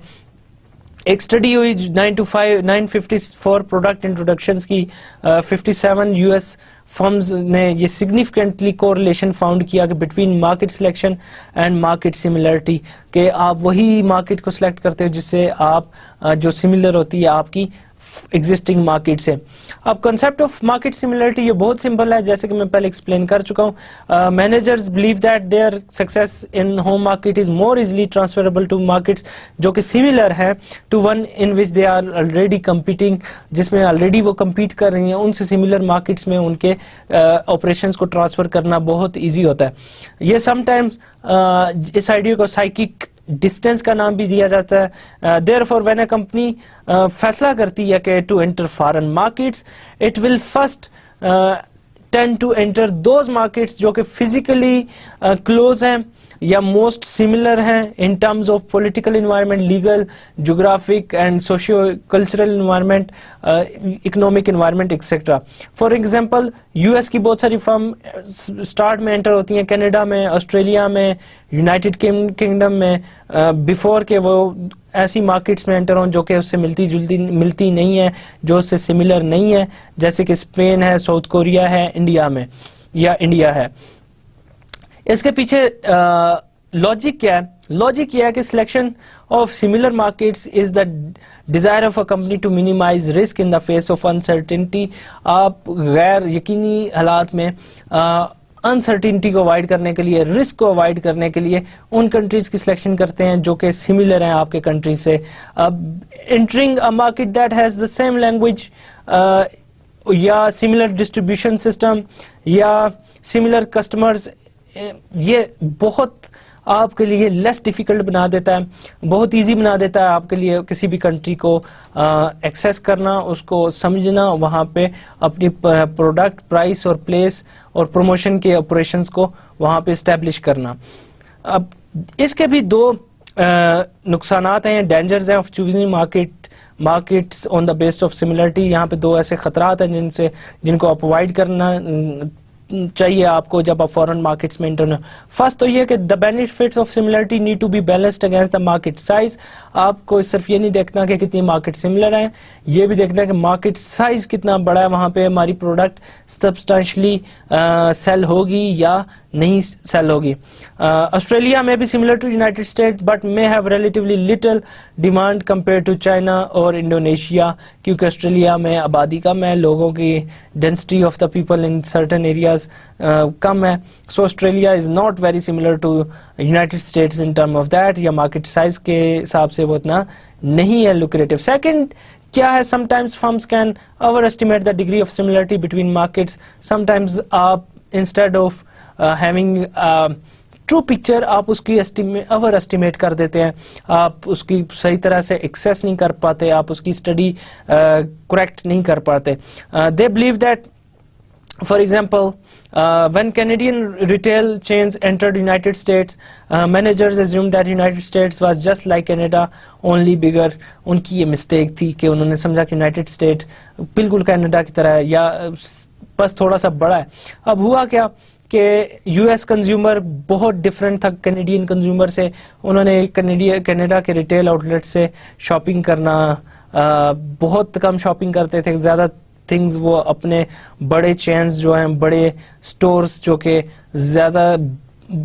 A: एक स्टडी हुई 954 प्रोडक्ट इंट्रोडक्शंस की, 57 US फर्म्स ने ये सिग्निफिकेंटली कोरिलेशन फाउंड किया कि between market selection and market similarity, कि आप वही मार्केट को सिलेक्ट करते हो जिससे आप जो सिमिलर होती है आपकी एग्जिस्टिंग मार्केट से। अब कंसेप्ट ऑफ मार्केट सिमिलरिटी ये बहुत सिंपल है, जैसे कि मैं पहले एक्सप्लेन कर चुका हूँ। Managers believe that their success in home market is more easily transferable to markets जो कि सिमिलर है to one in which they are already competing, जिसमें ऑलरेडी वो कम्पीट कर रही हैं, उनसे सिमिलर मार्केट्स में उनके ऑपरेशंस को ट्रांसफर करना बहुत ईजी होता है। ये समटाइम्स इस आइडिया को साइकिक डिस्टेंस का नाम भी दिया जाता है। देयरफॉर व्हेन अ कंपनी फैसला करती है कि to enter foreign markets, it will first tend to enter those markets जो कि फिजिकली क्लोज हैं या मोस्ट सिमिलर हैं in terms of political environment, legal, geographic and socio cultural environment, economic environment etcetera. For example US की बहुत सारी firm start में enter होती हैं, कनाडा में, ऑस्ट्रेलिया में, यूनाइटेड किंगडम में, बिफोर के वो ऐसी मार्केट्स में एंटर हों जो कि उससे मिलती नहीं है, जो उससे सिमिलर नहीं है, जैसे कि स्पेन है, साउथ कोरिया है, इंडिया में या इंडिया है। इसके पीछे लॉजिक क्या है? लॉजिक यह है कि selection of similar markets is the desire of a company to minimize risk in the face of uncertainty. आप गैर यकीनी हालात में अनसर्टेनिटी को अवॉइड करने के लिए, रिस्क को अवॉइड करने के लिए उन कंट्रीज की सिलेक्शन करते हैं जो कि सिमिलर हैं आपके कंट्री से। अब entering a market that has the same language या सिमिलर डिस्ट्रीब्यूशन सिस्टम या सिमिलर कस्टमर्स, ये बहुत आपके लिए लेस डिफिकल्ट बना देता है, बहुत इजी बना देता है आपके लिए किसी भी कंट्री को एक्सेस करना, उसको समझना, वहाँ पे अपनी प्रोडक्ट, प्राइस और प्लेस और प्रमोशन के ऑपरेशंस को वहाँ पे इस्टेब्लिश करना। अब इसके भी दो नुकसानात हैं, डेंजर्स हैं of choosing markets on the base of similarity. यहाँ पे दो ऐसे खतरात हैं जिनको आप अवॉइड करना चाहिए आपको जब आप फॉरेन मार्केट्स में एंटर हो। फर्स्ट तो ये कि the benefits of similarity need to be balanced against the market size. आपको सिर्फ ये नहीं देखना कि कितनी मार्केट सिमिलर है, ये भी देखना है कि मार्केट साइज कितना बड़ा है, वहां पे हमारी प्रोडक्ट सब्सटेंशियली सेल होगी या नहीं सेल होगी। ऑस्ट्रेलिया में भी similar to United State but may have relatively little demand compare to China और इंडोनेशिया, क्योंकि ऑस्ट्रेलिया में आबादी कम है, लोगों की density of the people in certain areas कम है। So Australia is not very similar to United States in term of that, या मार्केट साइज के हिसाब से वो इतना नहीं है लुक्रेटिव। सेकेंड क्या है, sometimes firms can over estimate the degree of similarity between markets. Sometimes आप instead of having true picture आप उसकी ओवर एस्टिमेट कर देते हैं, आप उसकी सही तरह से एक्सेस नहीं कर पाते, आप उसकी स्टडी करेक्ट नहीं कर पाते। They believe that for example when Canadian retail chains entered United States, managers assumed that United States was just like Canada only bigger। उनकी ये मिस्टेक थी कि उन्होंने समझा कि यूनाइटेड स्टेट बिल्कुल कनाडा की तरह है या बस थोड़ा सा बड़ा है। अब हुआ क्या कि यूएस कंज्यूमर बहुत डिफरेंट था कैनेडियन कंज्यूमर से। उन्होंने कनाडा के रिटेल आउटलेट से शॉपिंग करना बहुत कम शॉपिंग करते थे, ज़्यादा थिंग्स वो अपने बड़े चेन्स जो हैं, बड़े स्टोर्स जो कि ज़्यादा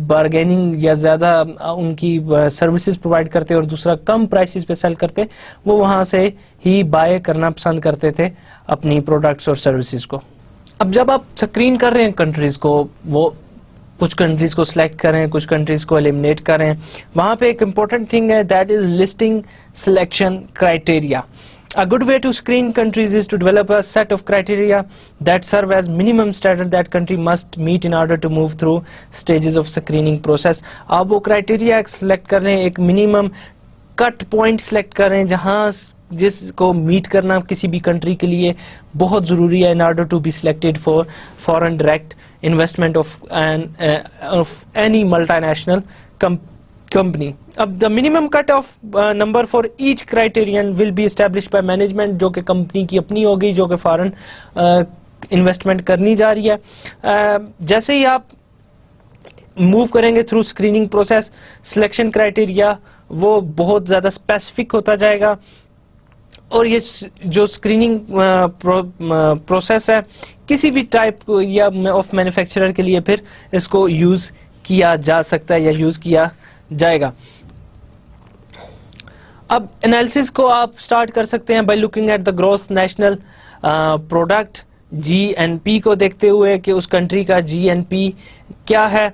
A: बार्गेनिंग या ज़्यादा उनकी सर्विसेज प्रोवाइड करते और दूसरा कम प्राइसेस पे सेल करते, वो वहाँ से ही बाय करना पसंद करते थे अपनी प्रोडक्ट्स और सर्विसेज को। अब जब आप स्क्रीन कर रहे हैं कंट्रीज़ को, वो कुछ कंट्रीज़ को सिलेक्ट करें, कुछ कंट्रीज़ को एलिमिनेट करें, वहाँ पे एक इम्पोर्टेंट थिंग है, that is listing selection criteria. A good way to screen countries is to develop a set of criteria that serve as minimum standard that country must meet in order to move through stages of screening process। आप वो criteria select कर रहे हैं, एक minimum cut point select कर रहे हैं जहाँ जिसको मीट करना किसी भी कंट्री के लिए बहुत ज़रूरी है in order to be selected for foreign direct investment of any multinational company। अब the minimum cut off number for each criterion will be established by management, जो कि कंपनी की अपनी होगी, जो कि फॉरेन इन्वेस्टमेंट करनी जा रही है। जैसे ही आप मूव करेंगे through screening process, selection criteria वो बहुत ज़्यादा स्पेसिफिक होता जाएगा और ये जो स्क्रीनिंग प्रोसेस है किसी भी टाइप या ऑफ मैन्युफैक्चरर के लिए फिर इसको यूज़ किया जा सकता है या यूज़ किया जाएगा। अब एनालिसिस को आप स्टार्ट कर सकते हैं by looking at the gross national product GNP को देखते हुए कि उस कंट्री का GNP क्या है,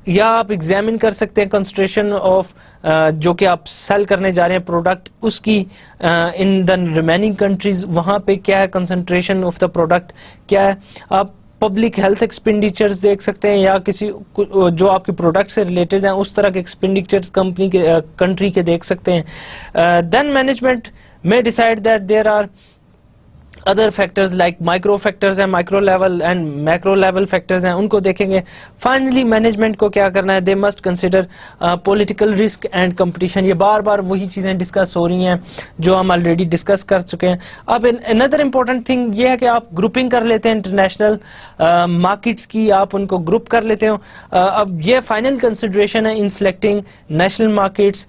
A: या आप एग्जामिन कर सकते हैं कंसंट्रेशन ऑफ जो कि आप सेल करने जा रहे हैं प्रोडक्ट उसकी इन द रिमेनिंग कंट्रीज, वहाँ पे क्या है कंसंट्रेशन ऑफ द प्रोडक्ट क्या है। आप पब्लिक हेल्थ एक्सपेंडिचर्स देख सकते हैं या किसी जो आपके प्रोडक्ट से रिलेटेड हैं उस तरह के एक्सपेंडिचर्स कंपनी के कंट्री के देख सकते हैं। Then management may decide that there are other factors like micro factors हैं, micro level and macro level factors हैं, उनको देखेंगे। Finally management को क्या करना है, they must consider political risk and competition। ये बार बार वही चीज़ें डिस्कस हो रही हैं जो हम ऑलरेडी डिस्कस कर चुके हैं। अब another important thing ये है कि आप ग्रुपिंग कर लेते हैं इंटरनेशनल मार्केट्स की, आप उनको ग्रुप कर लेते हो। अब ये फाइनल कंसिडरेशन है इन सेलेक्टिंग नेशनल मार्केट्स।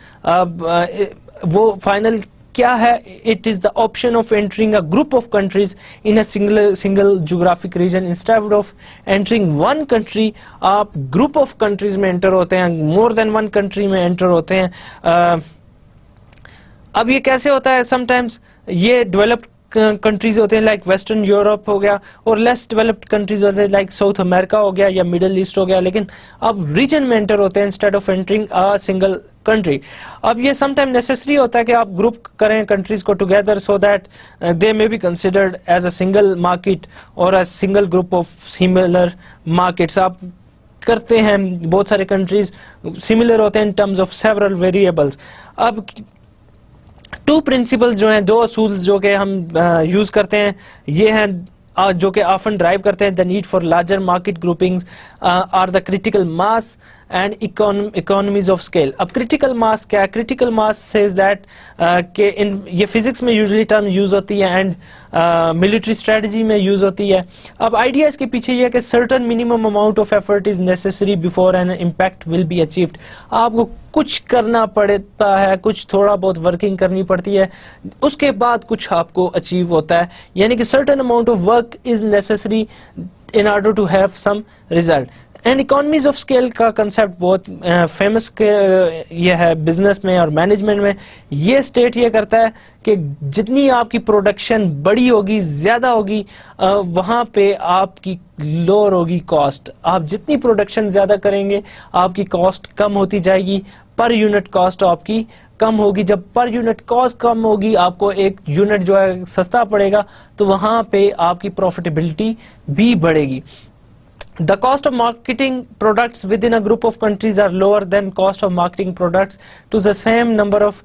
A: वो फाइनल क्या है, it is the option of entering a group of countries in a single geographic region instead of entering one country. आप ग्रुप ऑफ कंट्रीज में एंटर होते हैं, more than one country में enter होते हैं। अब ये कैसे होता है, समटाइम्स ये डेवलप्ड कंट्रीज होते हैं लाइक वेस्टर्न यूरोप हो गया, और लेस डेवलप्ड कंट्रीज होते हैं लाइक साउथ अमेरिका हो गया या मिडिल ईस्ट हो गया, लेकिन अब रीजन में एंटर होते हैं instead of entering a single country. अब ये समटाइम नेसेसरी होता है कि आप ग्रुप करें कंट्रीज को together so that they may be considered as a single market or a single group of similar markets. आप करते हैं, बहुत सारे कंट्रीज सिमिलर होते हैं in terms of several variables. अब टू प्रिंसिपल्स जो हैं, दो असूल्स जो कि हम यूज करते हैं, ये हैं जो कि ऑफन ड्राइव करते हैं the need for larger market groupings are the critical mass and economies of scale. अब क्रिटिकल मास क्या है, क्रिटिकल मास सेज दैट कि इन ये फिजिक्स में यूजुअली टर्म यूज होती है एंड मिलिट्री स्ट्रेटजी में यूज होती है। अब आइडिया इसके पीछे ये है कि certain minimum amount of effort is necessary before an impact will be achieved. आपको कुछ करना पड़ता है, कुछ थोड़ा बहुत वर्किंग करनी पड़ती है, उसके बाद कुछ आपको अचीव होता है, यानी कि certain amount of work is necessary in order to have some result। And economies of scale का कंसेप्ट बहुत फेमस ये है बिजनेस में और मैनेजमेंट में। ये स्टेट ये करता है कि जितनी आपकी प्रोडक्शन बड़ी होगी, ज्यादा होगी, वहां पे आपकी लोअर होगी कॉस्ट। आप जितनी प्रोडक्शन ज्यादा करेंगे आपकी कॉस्ट कम होती जाएगी, पर यूनिट कॉस्ट आपकी कम होगी। जब पर यूनिट कॉस्ट कम होगी, आपको एक यूनिट जो है सस्ता पड़ेगा, तो वहां पे आपकी प्रॉफिटेबिलिटी भी बढ़ेगी। The cost of marketing products within a group of countries are lower than cost of marketing products to the same number of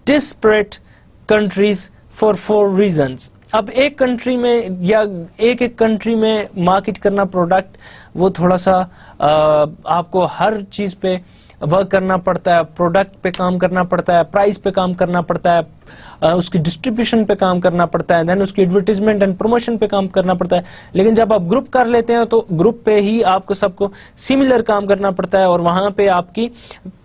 A: disparate countries for 4 reasons। अब एक कंट्री में या एक कंट्री में मार्केट करना प्रोडक्ट, वो थोड़ा सा आपको हर चीज पे वर्क करना पड़ता है, प्रोडक्ट पे काम करना पड़ता है, प्राइस पे काम करना पड़ता है, उसकी डिस्ट्रीब्यूशन पे काम करना पड़ता है, देन उसकी एडवर्टाइजमेंट एंड प्रमोशन पे काम करना पड़ता है। लेकिन जब आप ग्रुप कर लेते हैं तो ग्रुप पे ही आपको सबको सिमिलर काम करना पड़ता है, और वहां पे आपकी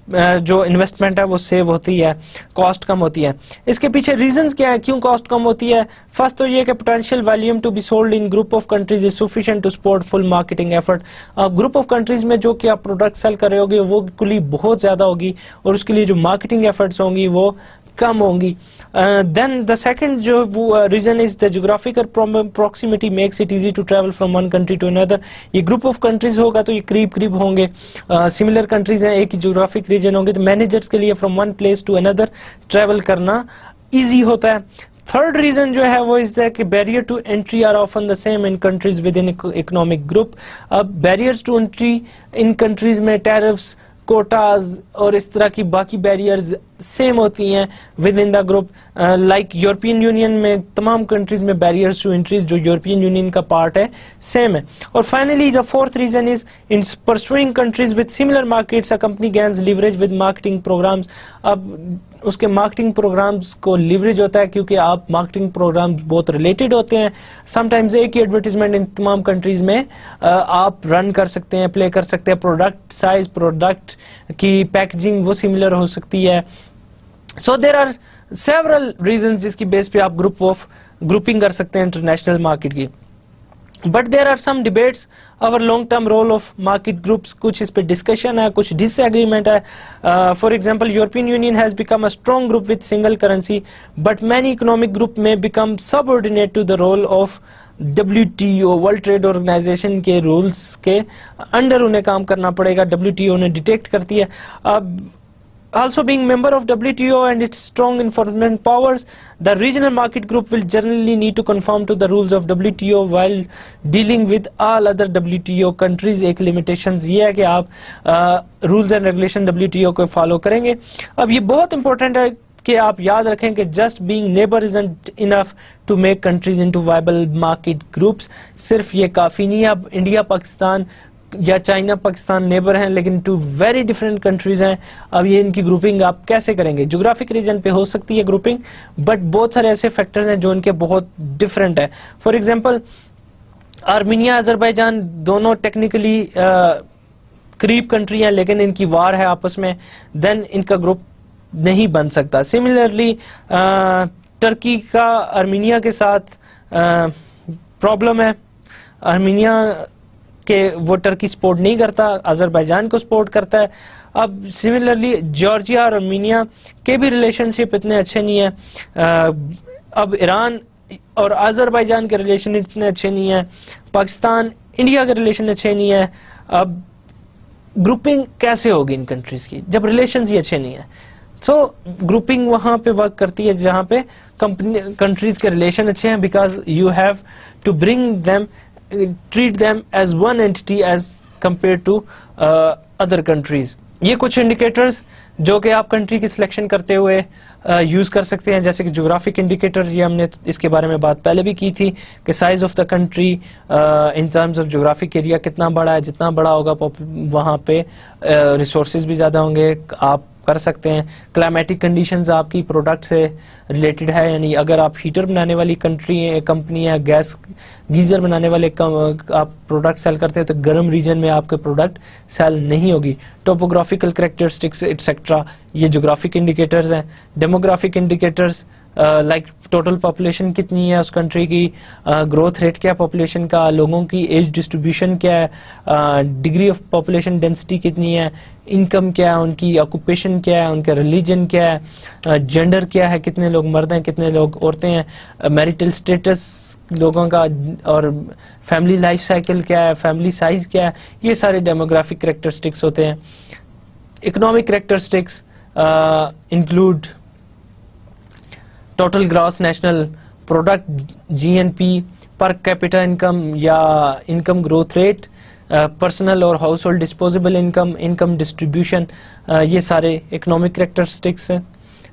A: जो इन्वेस्टमेंट है वो सेव होती है, कॉस्ट कम होती है। इसके पीछे रीजंस क्या है, क्यों कॉस्ट कम होती है? फर्स्ट तो ये कि potential volume to be sold in group of countries is sufficient to support full marketing effort. Group of countries में जो कि आप प्रोडक्ट सेल कर रहे होगे वो कुली बहुत ज्यादा होगी, और उसके लिए जो मार्केटिंग एफर्ट्स होंगी वो कम होंगी। देन द सेकंड जो वो reason is the geographical proximity makes it easy to travel from one country to another. ये ग्रुप ऑफ कंट्रीज होगा तो ये करीब करीब होंगे, सिमिलर कंट्रीज हैं, एक ही ज्योग्राफिक रीजन होंगे, तो मैनेजर्स के लिए from one place to another travel करना इजी होता है। थर्ड रीजन जो है वो इज दैट कि barrier to entry are often the same in countries within economic group. अब barriers to entry in countries में टैरिफ्स, कोटाज और इस तरह की बाकी बैरियर्स सेम होती हैं within the group. Like European Union में तमाम कंट्रीज में बैरियर्स टू एंट्रीज जो यूरोपियन यूनियन का पार्ट है सेम है। और finally the fourth reason is in pursuing countries with similar markets a company gains leverage with marketing programs. अब उसके मार्केटिंग प्रोग्राम्स को लिवरेज होता है क्योंकि आप मार्केटिंग प्रोग्राम्स बहुत रिलेटेड होते हैं। समटाइम्स एक ही एडवर्टीजमेंट इन तमाम कंट्रीज में आप रन कर सकते हैं, प्ले कर सकते हैं। प्रोडक्ट साइज, प्रोडक्ट की पैकेजिंग वो सिमिलर हो सकती है। So there are several reasons जिसकी बेस पे आप ग्रुपिंग कर सकते हैं इंटरनेशनल मार्केट की। But there are some debates over long term role of market groups, कुछ इस पे डिस्कशन है, कुछ डिसएग्रीमेंट है. For example European Union has become a strong group with single currency, but many economic group में become subordinate to the role of WTO, World Trade Organization के rules के under उन्हें काम करना पड़ेगा. WTO ने डिटेक्ट करती है. अब also being member of WTO and its strong enforcement powers, the regional market group will generally need to conform to the rules of WTO while dealing with all other WTO countries. एक limitations ये है कि आप rules and regulation WTO को follow करेंगे. अब ये बहुत important है कि आप याद रखें कि just being neighbor isn't enough to make countries into viable market groups. सिर्फ ये काफ़ी नहीं है. अब इंडिया, पाकिस्तान या चाइना, पाकिस्तान नेबर हैं, लेकिन टू वेरी डिफरेंट कंट्रीज हैं. अब ये इनकी ग्रुपिंग आप कैसे करेंगे? ज्योग्राफिक रीजन पे हो सकती है ग्रुपिंग, बट बहुत सारे ऐसे फैक्टर्स हैं जो इनके बहुत डिफरेंट है. फॉर एग्जांपल आर्मीनिया, अजरबैजान दोनों टेक्निकली करीब कंट्री हैं, लेकिन इनकी वार है आपस में, देन इनका ग्रुप नहीं बन सकता. सिमिलरली टर्की का आर्मीनिया के साथ प्रॉब्लम है. आर्मीनिया कि वो टर्की सपोर्ट नहीं करता, अजरबैजान को सपोर्ट करता है. अब सिमिलरली जॉर्जिया और आर्मीनिया के भी रिलेशनशिप इतने अच्छे नहीं है. अब ईरान और अजरबैजान के रिलेशन इतने अच्छे नहीं है. पाकिस्तान इंडिया के रिलेशन अच्छे नहीं है. अब ग्रुपिंग कैसे होगी इन कंट्रीज की जब रिलेशंस ही अच्छे नहीं है? सो ग्रुपिंग वहां पे वर्क करती है जहां पे कंट्रीज के रिलेशन अच्छे हैं, because you have to bring them, treat them as one entity as compared to other countries. ये कुछ इंडिकेटर्स जो कि आप कंट्री की सिलेक्शन करते हुए यूज कर सकते हैं, जैसे कि ज्योग्राफिक इंडिकेटर. ये हमने इसके बारे में बात पहले भी की थी कि size of the country in terms of geographic area कितना बड़ा है. जितना बड़ा होगा वहाँ पे रिसोर्सेज भी ज़्यादा होंगे, आप कर सकते हैं. क्लाइमेटिक कंडीशंस आपकी प्रोडक्ट से रिलेटेड है, यानी अगर आप हीटर बनाने वाली कंपनी है, गैस गीजर बनाने वाले आप प्रोडक्ट सेल करते हैं, तो गर्म रीजन में आपके प्रोडक्ट सेल नहीं होगी. टोपोग्राफिकल कैरेक्टरिस्टिक्स एटसेट्रा, ये ज्योग्राफिक इंडिकेटर्स हैं. Demographic indicators like total population कितनी है उस कंट्री की, ग्रोथ रेट क्या है पॉपुलेशन का, लोगों की एज डिस्ट्रीब्यूशन क्या है, डिग्री ऑफ पॉपुलेशन डेंसिटी कितनी है, इनकम क्या है उनकी, ऑक्यूपेशन क्या है, उनका रिलीजन क्या है, जेंडर क्या है, कितने लोग मर्द हैं कितने लोग औरतें हैं, मैरिटल स्टेटस लोगों का, और फैमिली लाइफ साइकिल क्या है, फैमिली साइज क्या है. ये सारे डेमोग्राफिक कैरेक्टरिस्टिक्स होते हैं. Economic characteristics include total gross national product GNP, per capita income या इनकम ग्रोथ रेट, पर्सनल और house hold disposable income, income distribution, ये सारे इकोनॉमिक कैरेक्टरिस्टिक्स हैं.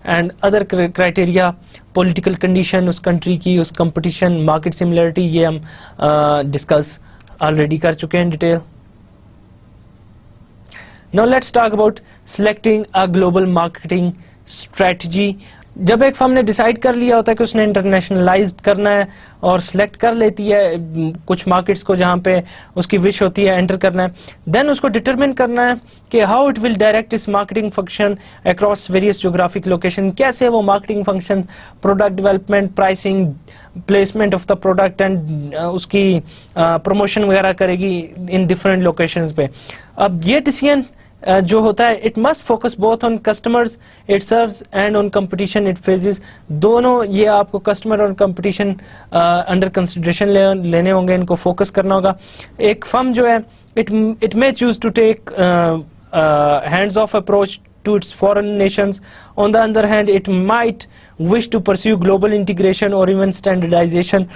A: And other criteria, political condition उस कंट्री की, उस कंपटीशन, मार्केट सिमिलरिटी, ये हम डिस्कस ऑलरेडी कर चुके हैं detail. Now let's talk about selecting a global marketing strategy. जब एक फर्म ने डिसाइड कर लिया होता है कि उसने इंटरनेशनलाइज करना है और सिलेक्ट कर लेती है कुछ मार्केट्स को जहां पे उसकी विश होती है एंटर करना है, देन उसको डिटरमिन करना है कि हाउ इट विल डायरेक्ट इस marketing function across various geographic location. कैसे वो marketing function product development, pricing, placement of the product and उसकी प्रमोशन वगैरह करेगी इन डिफरेंट लोकेशंस पे. अब ये डिसीजन जो होता है, it must focus both on customers it serves and on competition it faces. दोनों ये आपको कस्टमर और कंपटीशन अंडर कंसिडरेशन लेने होंगे, इनको फोकस करना होगा. एक फर्म जो है it may choose to take hands off approach to its foreign nations. On the other hand, it might wish to pursue global integration or even standardization.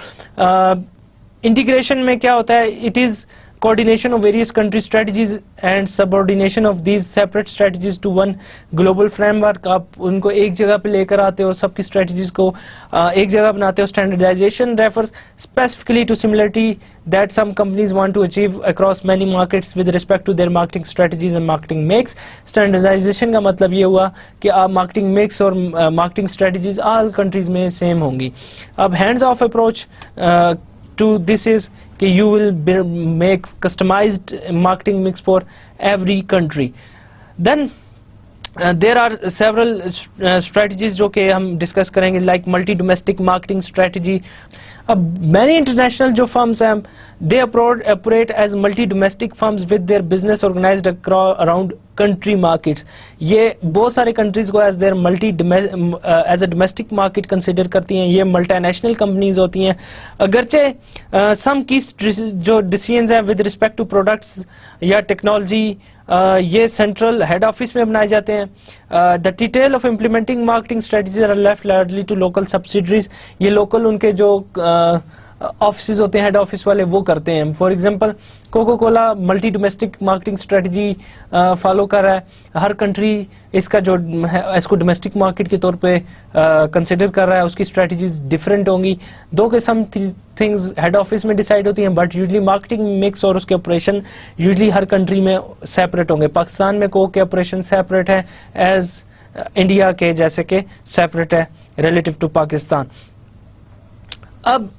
A: Integration में क्या होता है? It is coordination of various country strategies and subordination of these separate strategies to one global framework. आप उनको एक जगह पे लेकर आते हो, सबकी strategies को एक जगह बनाते हो. Standardization refers specifically to similarity that some companies want to achieve across many markets with respect to their marketing strategies and marketing mix. Standardization का मतलब ये हुआ कि आप marketing mix और marketing strategies all countries में same होंगी. अब hands off approach to this is कि you will make customized marketing mix for every country. Then there are several strategies जो कि हम डिस्कस करेंगे, like multi domestic marketing strategy. अब many international जो फर्म्स हैं, they operate as multi domestic firms with their business organized around country markets. ये बहुत सारे कंट्रीज को as their as a domestic market consider करती हैं. ये मल्टीनेशनल कंपनीज होती हैं. अगरचे सम की जो डिसीजंस हैं विद रिस्पेक्ट टू प्रोडक्ट्स या टेक्नोलॉजी, ये सेंट्रल हेड ऑफिस में बनाए जाते हैं. The detail of implementing marketing strategies are left largely to local subsidiaries. ये लोकल उनके जो ऑफिस होते हैं, हेड ऑफिस वाले, वो करते हैं. For example coca cola multi domestic marketing strategy follow कर रहा है. हर कंट्री इसका जो है इसको डोमेस्टिक मार्केट के तौर पे कंसिडर कर रहा है. उसकी स्ट्रेटजीज डिफरेंट होंगी. दो के सम थिंग्स हेड ऑफिस में डिसाइड होती हैं, बट यूजली मार्केटिंग मिक्स और उसके ऑपरेशन यूजली हर कंट्री में सेपरेट होंगे. पाकिस्तान में कोको के ऑपरेशन सेपरेट है एज इंडिया के जैसे के सेपरेट है रिलेटिव टू पाकिस्तान. अब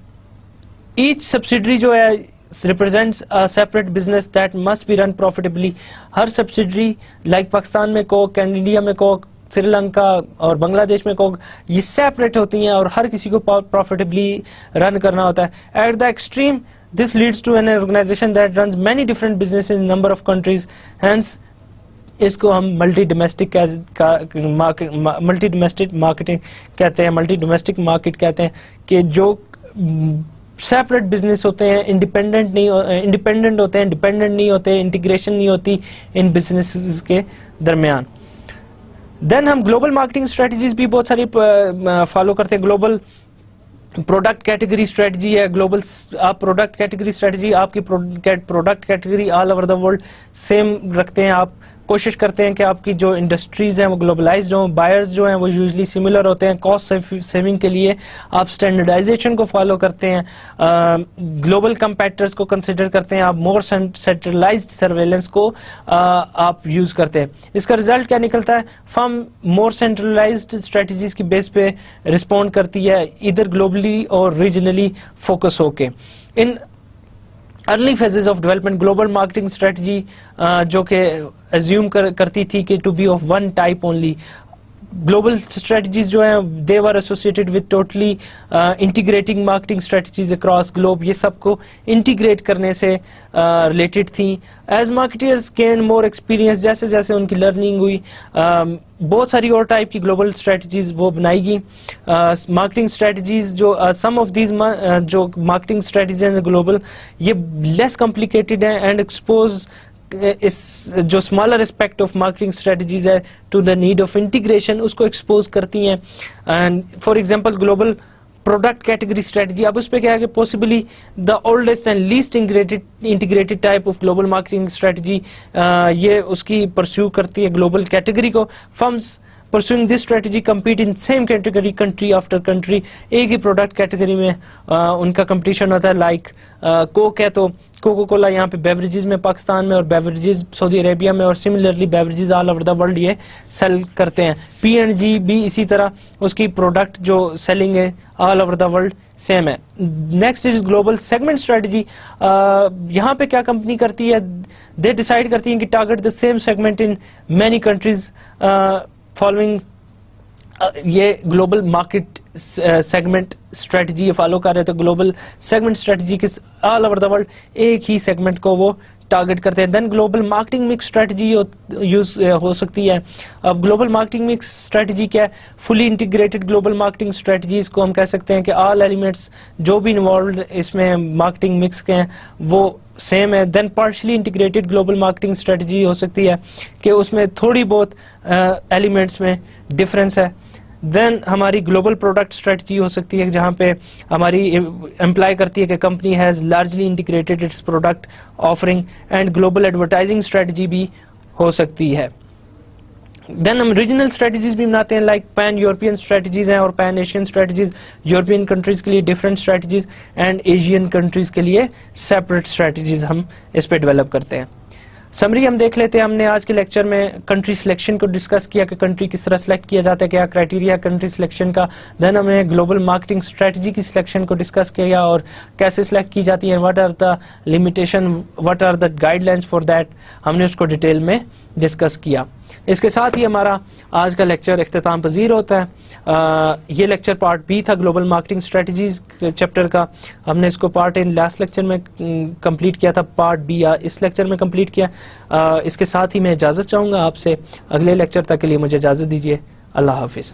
A: ईच सब्सिडरी जो है represents a separate business that must be run profitably. Her subsidiary like Pakistan में कोक एंड इंडिया में कोक, श्रीलंका और बांग्लादेश में कोक, ये सेपरेट होती हैं और हर किसी को प्रॉफिटेबली रन करना होता है. At the extreme this leads to an organization that runs many different business in number of countries. Hence इसको हम मल्टी डोमेस्टिक मार्केटिंग कहते हैं, मल्टी डोमेस्टिक मार्केट कहते हैं, कि जो सेपरेट बिजनेस होते हैं, इंडिपेंडेंट होते हैं, डिपेंडेंट नहीं होते, इंटीग्रेशन नहीं होती इन बिजनेसेस के दरमियान. देन हम ग्लोबल मार्केटिंग स्ट्रेटजीज भी बहुत सारी फॉलो करते हैं. ग्लोबल प्रोडक्ट कैटेगरी स्ट्रेटजी है. ग्लोबल आप प्रोडक्ट कैटेगरी स्ट्रेटजी, आपकी product category all over the world same रखते हैं. आप कोशिश करते हैं कि आपकी जो इंडस्ट्रीज हैं वो ग्लोबलाइज्ड हों. बायर्स जो हैं वो यूजली सिमिलर होते हैं. कॉस्ट सेविंग के लिए आप स्टैंडर्डाइजेशन को फॉलो करते हैं. ग्लोबल कंपेटिटर्स को कंसिडर करते हैं. आप मोर सेंट्रलाइज्ड सर्वेलेंस को आप यूज करते हैं. इसका रिजल्ट क्या निकलता है? फर्म मोर सेंट्रलाइज्ड स्ट्रेटजीज की बेस पे रिस्पॉन्ड करती है, इधर ग्लोबली और रीजनली फोकस होके. In early phases of development global marketing strategy जो कि एज्यूम करती थी कि to be of one type only. Global strategies जो हैं they were associated with totally integrating marketing strategies across globe. ये सबको इंटीग्रेट करने से रिलेटेड थी. As marketers gain more experience, जैसे जैसे उनकी लर्निंग हुई, बहुत सारी और टाइप की ग्लोबल स्ट्रेटजीज वो बनाएगी. मार्केटिंग स्ट्रेटजीज जो सम ऑफ दीज जो मार्केटिंग स्ट्रेटजीज हैं ग्लोबल, ये लेस कॉम्प्लिकेटेड हैं एंड एक्सपोज इस जो smaller aspect of marketing strategies है to the need of integration, उसको एक्सपोज करती हैं. And for example global product category strategy, अब उस पर क्या है कि possibly the oldest and least integrated type of global marketing strategy, ये उसकी परस्यू करती है ग्लोबल कैटेगरी को. Firms pursuing this strategy compete in same category country after country. एक ही प्रोडक्ट कैटेगरी में उनका कंपटीशन होता है. लाइक कोक है तो कोको कोला यहाँ पे बेवरेजेस में पाकिस्तान में, और बेवरेजेस सऊदी अरेबिया में, और similarly beverages all over the world ये सेल करते हैं. P&G भी इसी तरह उसकी प्रोडक्ट जो सेलिंग है all over the world same है. Next is global segment strategy. यहाँ पे क्या कंपनी करती है, दे डिसाइड करती है कि target the same segment in many countries following. ये global market segment strategy follow कर रहे थे. ग्लोबल सेगमेंट स्ट्रेटजी के ऑल ओवर द वर्ल्ड एक ही सेगमेंट को वो टारगेट करते हैं. Then global marketing mix strategy use हो सकती है. अब ग्लोबल मार्केटिंग मिक्स स्ट्रेटजी क्या है? Fully integrated global marketing strategy इसको हम कह सकते हैं कि ऑल एलिमेंट्स जो भी इन्वॉल्व इसमें मार्केटिंग मिक्स के हैं वो सेम है. Then partially integrated global marketing strategy हो सकती है कि उसमें थोड़ी बहुत एलिमेंट्स में डिफरेंस है. देन हमारी ग्लोबल प्रोडक्ट स्ट्रेटजी हो सकती है जहाँ पे हमारी एम्प्लाई करती है कि company has largely integrated it's product offering. And global advertising strategy भी हो सकती है. देन हम रीजनल स्ट्रेटजीज भी बनाते हैं, लाइक पैन यूरोपियन स्ट्रेटजीज हैं और pan Asian strategies. European countries के लिए different strategies and Asian countries के लिए सेपरेट स्ट्रेटजीज हम इस पे डेवलप करते हैं. समरी हम देख लेते हैं. हमने आज के लेक्चर में कंट्री सिलेक्शन को डिस्कस किया कि कंट्री किस तरह सेलेक्ट किया जाता है, क्या क्राइटेरिया कंट्री सिलेक्शन का. देन हमने ग्लोबल मार्केटिंग स्ट्रेटजी की सिलेक्शन को डिस्कस किया और कैसे सिलेक्ट की जाती है, what are the limitation, what are the guidelines for that, हमने उसको डिटेल में डिस्कस किया. इसके साथ ही हमारा आज का लेक्चर इख्तिताम पजीर होता है। ये लेक्चर पार्ट बी था ग्लोबल मार्केटिंग स्ट्रेटजीज चैप्टर का। हमने इसको पार्ट इन लास्ट लेक्चर में कंप्लीट किया था, पार्ट बी इस लेक्चर में कंप्लीट किया। इसके साथ ही मैं इजाज़त चाहूँगा आपसे। अगले लेक्चर तक के लिए मुझे इजाज़त दीजिए। अल्लाह हाफिज़।